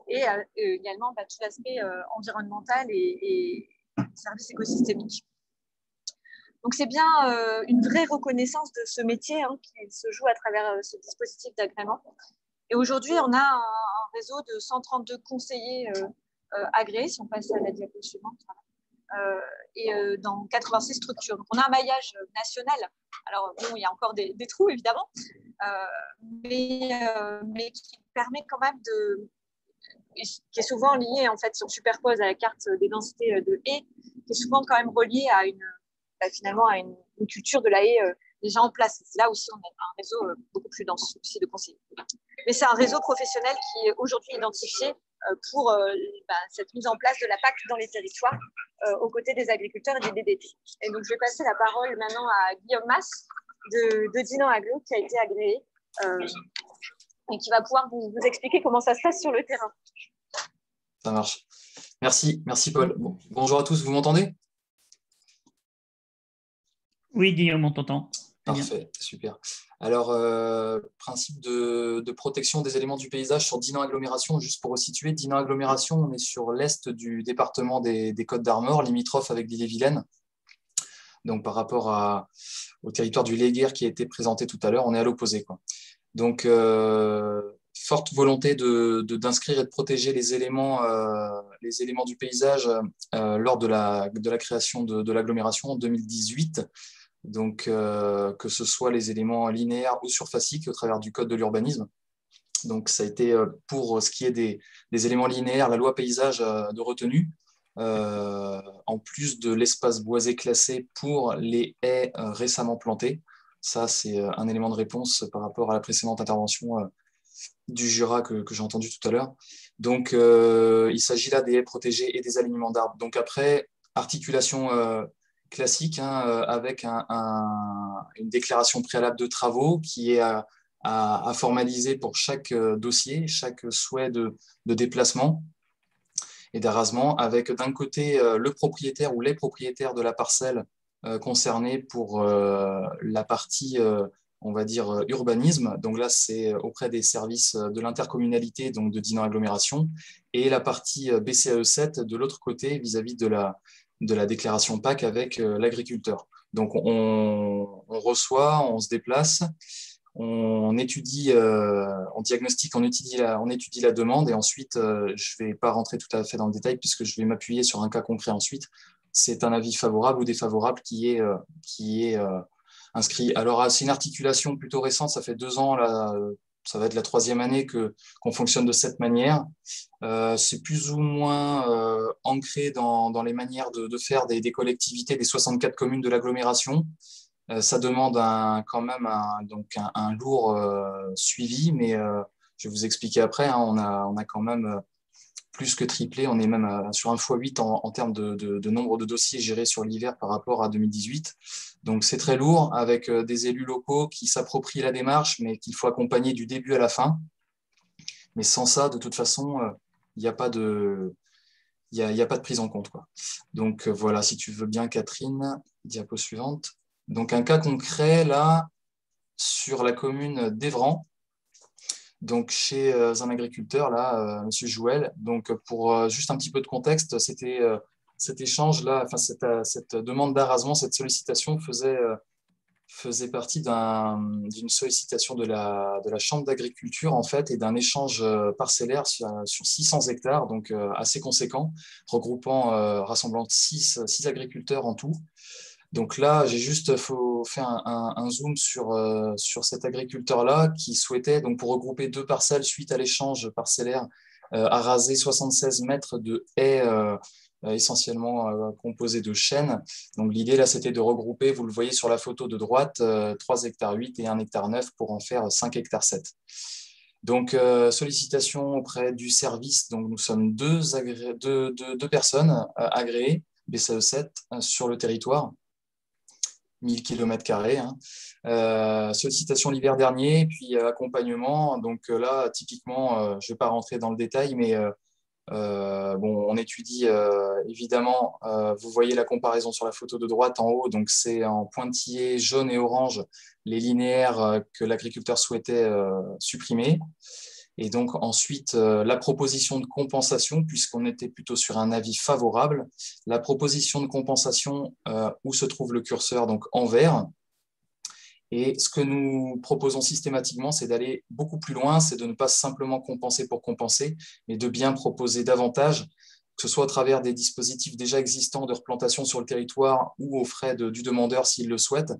Et également tout l'aspect environnemental et services écosystémiques. Donc, c'est bien une vraie reconnaissance de ce métier qui se joue à travers ce dispositif d'agrément. Et aujourd'hui, on a un réseau de 132 conseillers agréés, si on passe à la diapo suivante, dans 86 structures. Donc, on a un maillage national. Alors, bon, il y a encore des trous, évidemment, mais qui permet quand même qui est souvent lié, en fait, si on superpose à la carte des densités de haies, qui est souvent quand même relié à finalement à une culture de la haie déjà en place. Là aussi, on a un réseau beaucoup plus dense aussi de conseillers. Mais c'est un réseau professionnel qui est aujourd'hui identifié pour cette mise en place de la PAC dans les territoires aux côtés des agriculteurs et des DDT. Et donc, je vais passer la parole maintenant à Guillaume Mas de Dinan Aglo, qui a été agréé et qui va pouvoir vous expliquer comment ça se passe sur le terrain. Ça marche. Merci Paul. Bon, bonjour à tous, vous m'entendez? Oui, Guillaume, on t'entend. Parfait, super. Alors, principe de protection des éléments du paysage sur Dinan Agglomération, juste pour resituer, Dinan Agglomération, on est sur l'est du département des Côtes-d'Armor, limitrophe avec l'Ille-et-Vilaine. Donc, par rapport au territoire du Léguer qui a été présenté tout à l'heure, on est à l'opposé, quoi. Donc, forte volonté d'inscrire et de protéger les éléments du paysage lors de la création de l'agglomération en 2018. Donc, que ce soit les éléments linéaires ou surfaciques au travers du code de l'urbanisme. Donc, ça a été pour ce qui est des éléments linéaires, la loi paysage de retenue, en plus de l'espace boisé classé pour les haies récemment plantées. Ça, c'est un élément de réponse par rapport à la précédente intervention du Jura que j'ai entendu tout à l'heure. Donc, il s'agit là des haies protégées et des alignements d'arbres. Donc, après, articulation classique avec une déclaration préalable de travaux qui est à formaliser pour chaque dossier, chaque souhait de déplacement et d'arasement, avec d'un côté le propriétaire ou les propriétaires de la parcelle concernée pour la partie, on va dire, urbanisme. Donc là, c'est auprès des services de l'intercommunalité, donc de Dinan Agglomération, et la partie BCAE7 de l'autre côté vis-à-vis de la déclaration PAC avec l'agriculteur. Donc, on reçoit, on se déplace, on étudie, on diagnostique, on étudie la demande et ensuite, je ne vais pas rentrer tout à fait dans le détail puisque je vais m'appuyer sur un cas concret ensuite. C'est un avis favorable ou défavorable qui est inscrit. Alors, c'est une articulation plutôt récente, ça fait 2 ans, là, ça va être la 3e année qu'on fonctionne de cette manière. C'est plus ou moins ancré dans les manières de faire des collectivités, des 64 communes de l'agglomération. Ça demande quand même un lourd suivi, mais je vais vous expliquer après. On a quand même plus que triplé. On est même sur un x8 en termes de nombre de dossiers gérés sur l'hiver par rapport à 2018. Donc, c'est très lourd avec des élus locaux qui s'approprient la démarche, mais qu'il faut accompagner du début à la fin. Mais sans ça, de toute façon, il n'y a pas de prise en compte, quoi. Donc, voilà, si tu veux bien, Catherine, diapo suivante. Donc, un cas concret, là, sur la commune d'Evran, donc chez un agriculteur, là, M. Jouel. Donc, pour juste un petit peu de contexte, c'était cet échange-là, enfin, cette demande d'arasement, cette sollicitation faisait partie d'une sollicitation de la Chambre d'agriculture, en fait, et d'un échange parcellaire sur 600 hectares, donc assez conséquent, rassemblant 6 agriculteurs en tout. Donc là, j'ai juste fait un zoom sur cet agriculteur-là qui souhaitait, donc pour regrouper 2 parcelles suite à l'échange parcellaire, araser 76 mètres de haies essentiellement composées de chênes. Donc l'idée là, c'était de regrouper, vous le voyez sur la photo de droite, 3 hectares 8 et 1 hectare 9 pour en faire 5 hectares 7. Donc sollicitation auprès du service. Donc nous sommes 2 personnes agréées, BCAE 7, sur le territoire. 1000 km². Sollicitation l'hiver dernier, puis accompagnement. Donc là, typiquement, je ne vais pas rentrer dans le détail, mais on étudie évidemment, vous voyez la comparaison sur la photo de droite en haut, donc c'est en pointillé jaune et orange les linéaires que l'agriculteur souhaitait supprimer. Et donc ensuite, la proposition de compensation, puisqu'on était plutôt sur un avis favorable, la proposition de compensation où se trouve le curseur, donc en vert. Et ce que nous proposons systématiquement, c'est d'aller beaucoup plus loin, c'est de ne pas simplement compenser pour compenser, mais de bien proposer davantage, que ce soit à travers des dispositifs déjà existants de replantation sur le territoire ou aux frais du demandeur s'il le souhaite.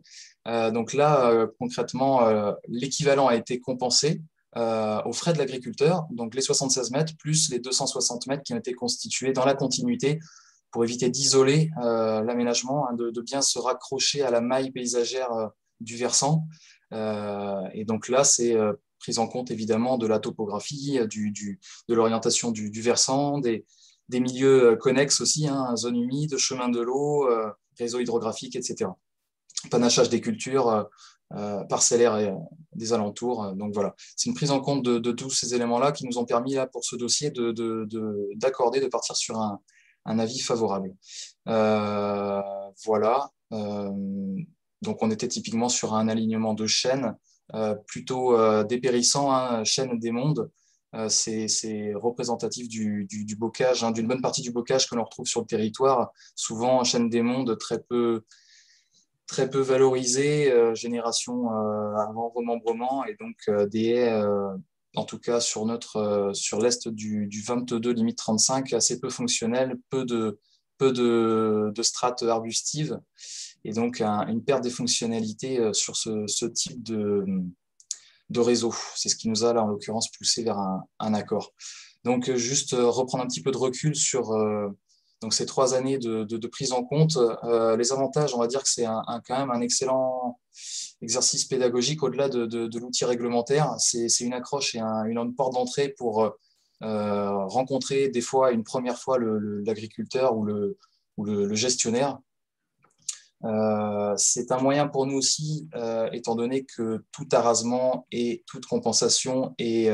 Donc là, concrètement, l'équivalent a été compensé aux frais de l'agriculteur, donc les 76 mètres plus les 260 mètres qui ont été constitués dans la continuité pour éviter d'isoler l'aménagement, hein, de bien se raccrocher à la maille paysagère du versant. Et donc là, c'est prise en compte évidemment de la topographie, de l'orientation du versant, des milieux connexes aussi, hein, zones humides, chemins de l'eau, réseaux hydrographiques, etc. Panachage des cultures parcellaires et des alentours. Donc voilà, c'est une prise en compte de tous ces éléments-là qui nous ont permis là, pour ce dossier d'accorder, de partir sur un avis favorable. Voilà. Donc on était typiquement sur un alignement de chênes plutôt dépérissant, hein, chênes des mondes. C'est représentatif du bocage, hein, d'une bonne partie du bocage que l'on retrouve sur le territoire, souvent chêne des mondes très peu valorisé, génération avant remembrement, et donc des haies, en tout cas sur l'est du 22 limite 35, assez peu fonctionnelles, peu de strates arbustives, et donc une perte des fonctionnalités sur ce type de réseau. C'est ce qui nous a là en l'occurrence poussé vers un accord. Donc juste reprendre un petit peu de recul sur donc ces 3 années de prise en compte. Les avantages, on va dire que c'est quand même un excellent exercice pédagogique au-delà de l'outil réglementaire. C'est une accroche et une porte d'entrée pour rencontrer des fois, une première fois, l'agriculteur ou le gestionnaire. C'est un moyen pour nous aussi, étant donné que tout arasement et toute compensation est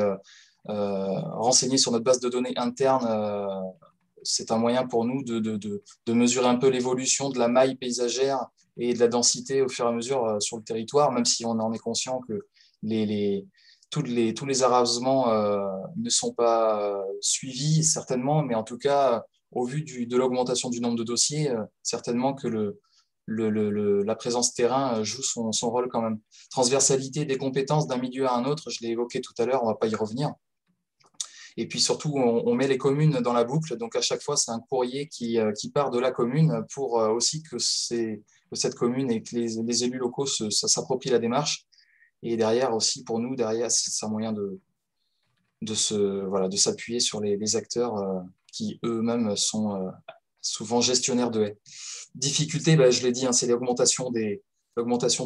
renseigné sur notre base de données interne. C'est un moyen pour nous de mesurer un peu l'évolution de la maille paysagère et de la densité au fur et à mesure sur le territoire, même si on en est conscient que tous les arasements ne sont pas suivis, certainement, mais en tout cas, au vu de l'augmentation du nombre de dossiers, certainement que la présence terrain joue son rôle quand même. Transversalité des compétences d'un milieu à un autre, je l'ai évoqué tout à l'heure, on ne va pas y revenir. Et puis surtout, on met les communes dans la boucle. Donc à chaque fois, c'est un courrier qui part de la commune pour aussi que cette commune et que les élus locaux s'approprient la démarche. Et derrière aussi, pour nous, c'est un moyen de s'appuyer sur les acteurs qui eux-mêmes sont souvent gestionnaires de haies. Difficulté, je l'ai dit, hein, c'est l'augmentation du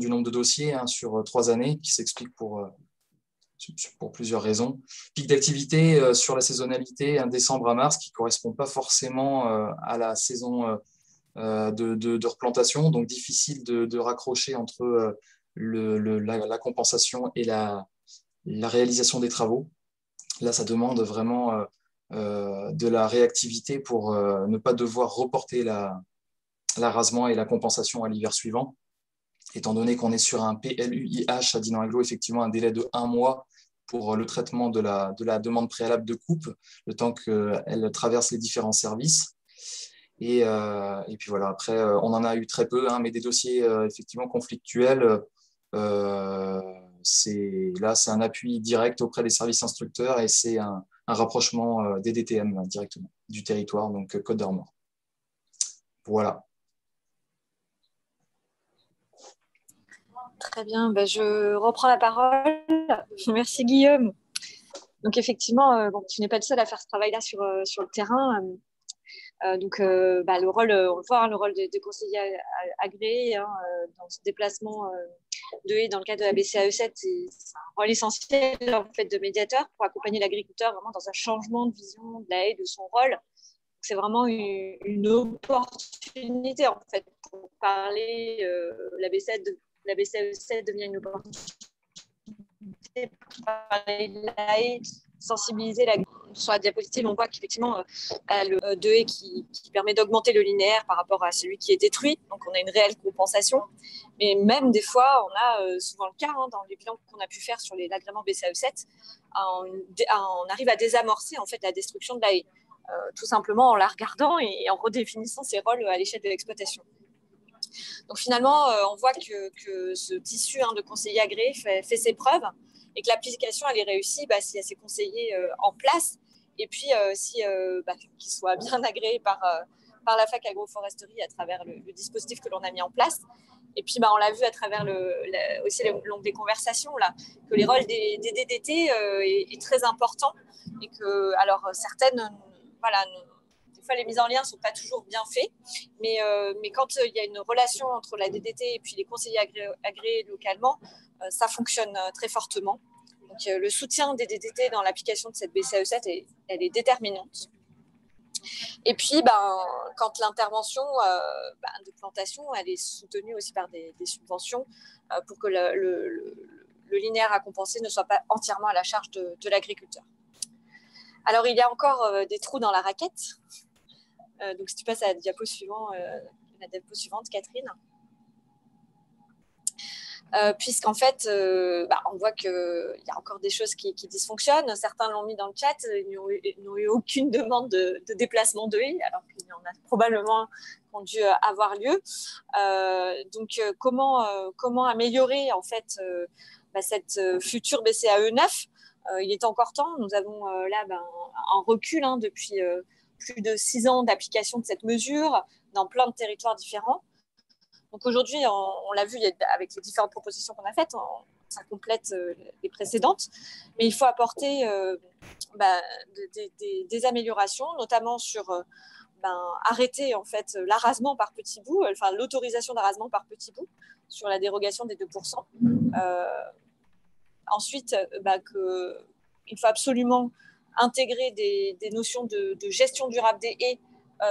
nombre de dossiers, hein, sur 3 années, qui s'explique pour plusieurs raisons. Pic d'activité sur la saisonnalité, décembre à mars, qui ne correspond pas forcément à la saison de replantation, donc difficile de raccrocher entre la compensation et la réalisation des travaux. Là, ça demande vraiment de la réactivité pour ne pas devoir reporter l'arasement et la compensation à l'hiver suivant. Étant donné qu'on est sur un PLUIH à Dinan-Agglo, effectivement un délai de 1 mois pour le traitement de la demande préalable de coupe, le temps qu'elle traverse les différents services. Et puis voilà, après, on en a eu très peu, hein, mais des dossiers effectivement conflictuels, c'est un appui direct auprès des services instructeurs et c'est un rapprochement des DTM directement du territoire, donc Côte d'Armor. Voilà. Très bien, je reprends la parole. Merci Guillaume. Donc effectivement, tu n'es pas le seul à faire ce travail-là sur le terrain. Le rôle, on le voit, hein, le rôle des conseillers agréés dans ce déplacement de haies dans le cadre de la BCAE7, c'est un rôle essentiel en fait, de médiateur pour accompagner l'agriculteur vraiment dans un changement de vision de la haie, de son rôle. C'est vraiment une opportunité en fait pour parler la BCAE7 devient une opportunité pour parler de la haie, sensibiliser sur la diapositive, on voit qu'effectivement, le 2E qui permet d'augmenter le linéaire par rapport à celui qui est détruit. Donc, on a une réelle compensation. Mais même des fois, on a souvent le cas dans les bilans qu'on a pu faire sur l'agrément BCAE7, on arrive à désamorcer en fait la destruction de la haie, tout simplement en la regardant et en redéfinissant ses rôles à l'échelle de l'exploitation. Donc finalement, on voit que ce tissu de conseillers agréés fait ses preuves et que l'application elle est réussie s'il y a ces conseillers en place et puis qu'ils soient bien agréés par la fac agroforesterie à travers le dispositif que l'on a mis en place. Et puis, on l'a vu à travers aussi l'onglet conversation, là, que les rôles des DDT est très important et que, alors, certaines, des fois, les mises en lien ne sont pas toujours bien faites, mais quand il y a une relation entre la DDT et puis les conseillers agréés localement, ça fonctionne très fortement. Donc, le soutien des DDT dans l'application de cette BCAE7, elle est déterminante. Et puis, quand l'intervention de plantation, elle est soutenue aussi par des subventions pour que le linéaire à compenser ne soit pas entièrement à la charge de l'agriculteur. Alors, il y a encore des trous dans la raquette. Donc, si tu passes à la diapo suivante, Catherine. Puisqu'en fait, on voit qu'il y a encore des choses qui dysfonctionnent. Certains l'ont mis dans le chat, ils n'ont eu aucune demande de déplacement de haie, alors qu'il y en a probablement qui ont dû avoir lieu. Donc, comment améliorer en fait cette future BCAE 9 il est encore temps. Nous avons là un recul depuis plus de 6 ans d'application de cette mesure dans plein de territoires différents. Donc aujourd'hui, on l'a vu avec les différentes propositions qu'on a faites, ça complète les précédentes, mais il faut apporter des améliorations, notamment sur arrêter en fait l'arasement par petits bouts, enfin l'autorisation d'arasement par petits bouts sur la dérogation des 2%. Ensuite, il faut absolument intégrer des notions de gestion durable des haies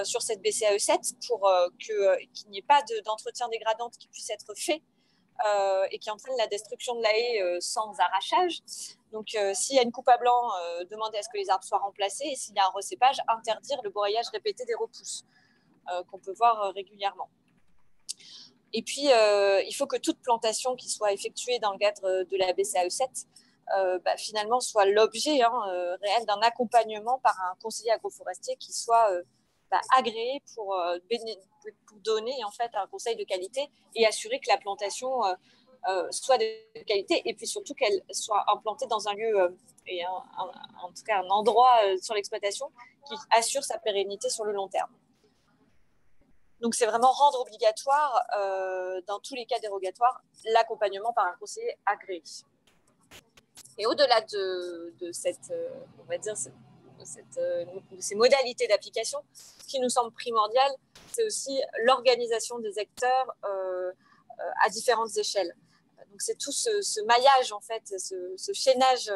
sur cette BCAE7 pour qu'il n'y ait pas d'entretien dégradant qui puisse être fait et qui entraîne la destruction de la haie sans arrachage. Donc, s'il y a une coupe à blanc, demander à ce que les arbres soient remplacés et s'il y a un recépage, interdire le broyage répété des repousses qu'on peut voir régulièrement. Et puis, il faut que toute plantation qui soit effectuée dans le cadre de la BCAE7 finalement soit l'objet réel d'un accompagnement par un conseiller agroforestier qui soit agréé pour donner en fait un conseil de qualité et assurer que la plantation soit de qualité et puis surtout qu'elle soit implantée dans un lieu et en tout cas un endroit sur l'exploitation qui assure sa pérennité sur le long terme. Donc c'est vraiment rendre obligatoire dans tous les cas dérogatoires l'accompagnement par un conseiller agréé. Et au-delà de cette, on va dire, de ces modalités d'application, ce qui nous semble primordial, c'est aussi l'organisation des acteurs à différentes échelles. Donc c'est tout ce maillage, en fait, ce chaînage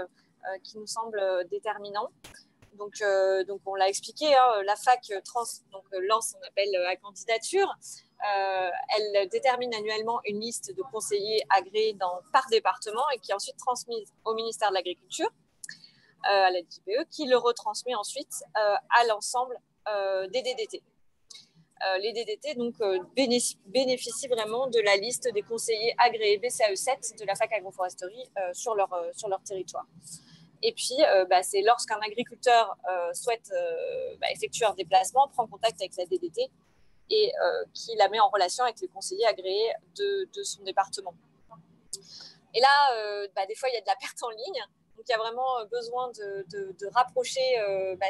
qui nous semble déterminant. Donc on l'a expliqué, la fac lance son appel à candidature. Elle détermine annuellement une liste de conseillers agréés par département et qui est ensuite transmise au ministère de l'Agriculture, à la DGPE, qui le retransmet ensuite à l'ensemble des DDT. Les DDT donc, bénéficient vraiment de la liste des conseillers agréés BCAE7 de la fac agroforesterie sur leur territoire. Et puis, c'est lorsqu'un agriculteur souhaite effectuer un déplacement, prend contact avec la DDT et qui la met en relation avec les conseillers agréés de son département. Et là, des fois, il y a de la perte en ligne. Donc, il y a vraiment besoin de rapprocher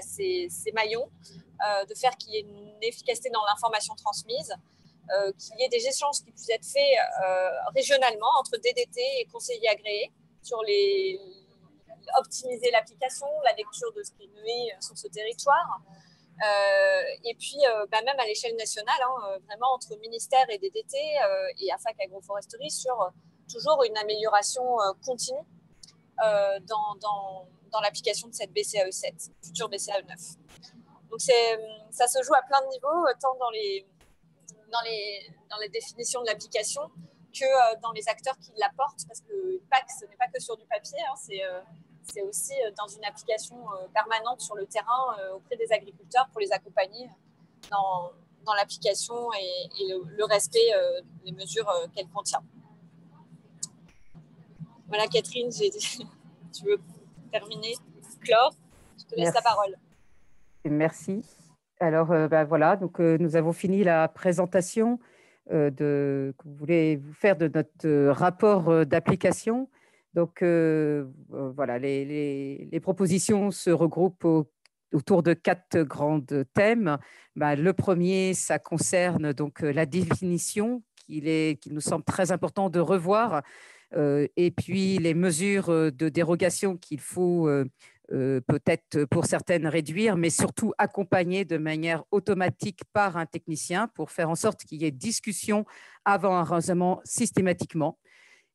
ces maillons, de faire qu'il y ait une efficacité dans l'information transmise, qu'il y ait des échanges qui puissent être faits régionalement entre DDT et conseillers agréés sur optimiser l'application, la lecture de ce qui est mené sur ce territoire. Et puis, même à l'échelle nationale, vraiment entre ministère et DDT et AFAC Agroforesterie sur toujours une amélioration continue dans l'application de cette BCAE7, future BCAE 9. Donc, ça se joue à plein de niveaux, tant dans les définitions de l'application que dans les acteurs qui l'apportent, parce que PAC, ce n'est pas que sur du papier, c'est c'est aussi dans une application permanente sur le terrain auprès des agriculteurs pour les accompagner dans l'application et le respect des mesures qu'elle contient. Voilà, Catherine, tu veux terminer, clore? Je te laisse la parole. Merci. Alors, voilà, donc, nous avons fini la présentation que vous voulez vous faire de notre rapport d'application. Donc, voilà, les propositions se regroupent autour de 4 grands thèmes. Le premier, ça concerne donc la définition qu'il nous semble très important de revoir, et puis les mesures de dérogation qu'il faut peut-être pour certaines réduire, mais surtout accompagner de manière automatique par un technicien pour faire en sorte qu'il y ait discussion avant un raisonnement systématiquement.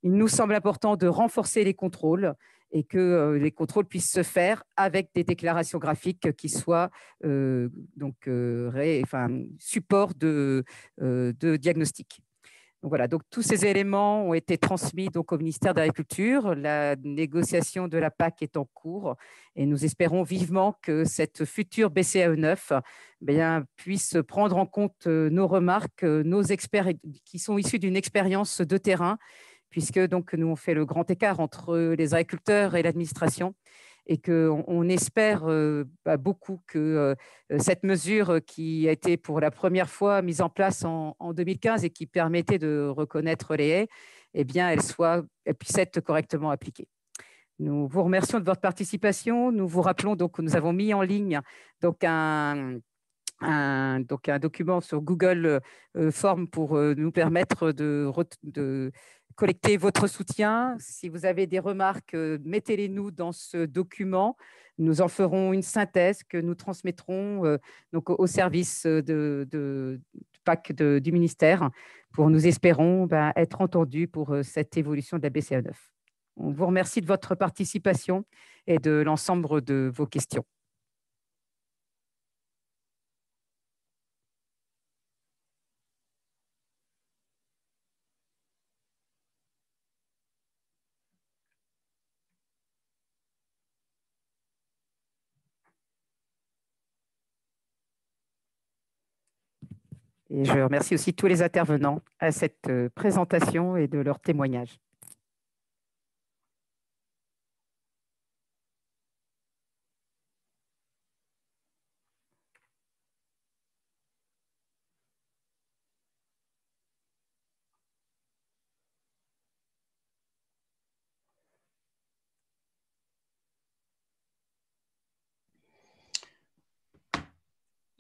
Il nous semble important de renforcer les contrôles et que les contrôles puissent se faire avec des déclarations graphiques qui soient support de diagnostic. Donc voilà, donc tous ces éléments ont été transmis donc au ministère de l'Agriculture. La négociation de la PAC est en cours et nous espérons vivement que cette future BCAE 9 puisse prendre en compte nos remarques, nos experts qui sont issus d'une expérience de terrain, puisque donc nous on fait le grand écart entre les agriculteurs et l'administration, et qu'on espère beaucoup que cette mesure qui a été pour la première fois mise en place en 2015 et qui permettait de reconnaître les haies, elle puisse être correctement appliquée. Nous vous remercions de votre participation. Nous vous rappelons donc que nous avons mis en ligne donc un document sur Google Form pour nous permettre de collecter votre soutien. Si vous avez des remarques, mettez-les-nous dans ce document. Nous en ferons une synthèse que nous transmettrons donc au service du PAC du ministère pour, nous espérons, être entendus pour cette évolution de la BCAE 9. On vous remercie de votre participation et de l'ensemble de vos questions. Et je remercie aussi tous les intervenants à cette présentation et de leurs témoignages.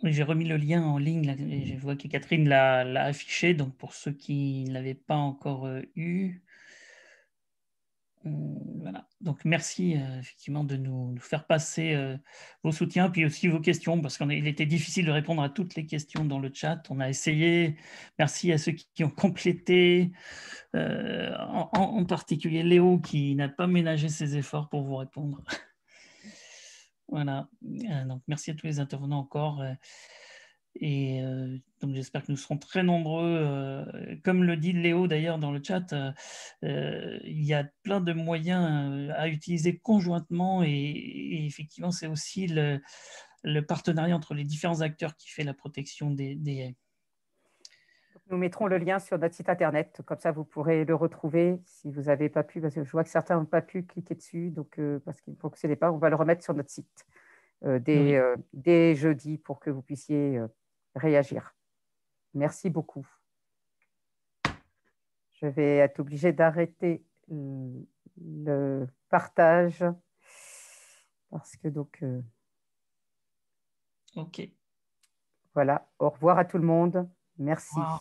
Oui, j'ai remis le lien en ligne, là, et je vois que Catherine l'a affiché, donc pour ceux qui ne l'avaient pas encore eu. Voilà. Donc merci effectivement de nous faire passer vos soutiens, puis aussi vos questions, parce qu'il était difficile de répondre à toutes les questions dans le chat. On a essayé. Merci à ceux qui ont complété, en particulier Léo qui n'a pas ménagé ses efforts pour vous répondre. Voilà. Donc merci à tous les intervenants encore. Et donc j'espère que nous serons très nombreux. Comme le dit Léo d'ailleurs dans le chat, il y a plein de moyens à utiliser conjointement, et effectivement c'est aussi le partenariat entre les différents acteurs qui fait la protection des haies. Nous mettrons le lien sur notre site internet, comme ça vous pourrez le retrouver si vous n'avez pas pu, parce que je vois que certains n'ont pas pu cliquer dessus, donc parce qu'il ne fonctionnait pas, on va le remettre sur notre site dès jeudi pour que vous puissiez réagir. Merci beaucoup. Je vais être obligée d'arrêter le partage parce que donc OK. Voilà, au revoir à tout le monde. Merci. Wow.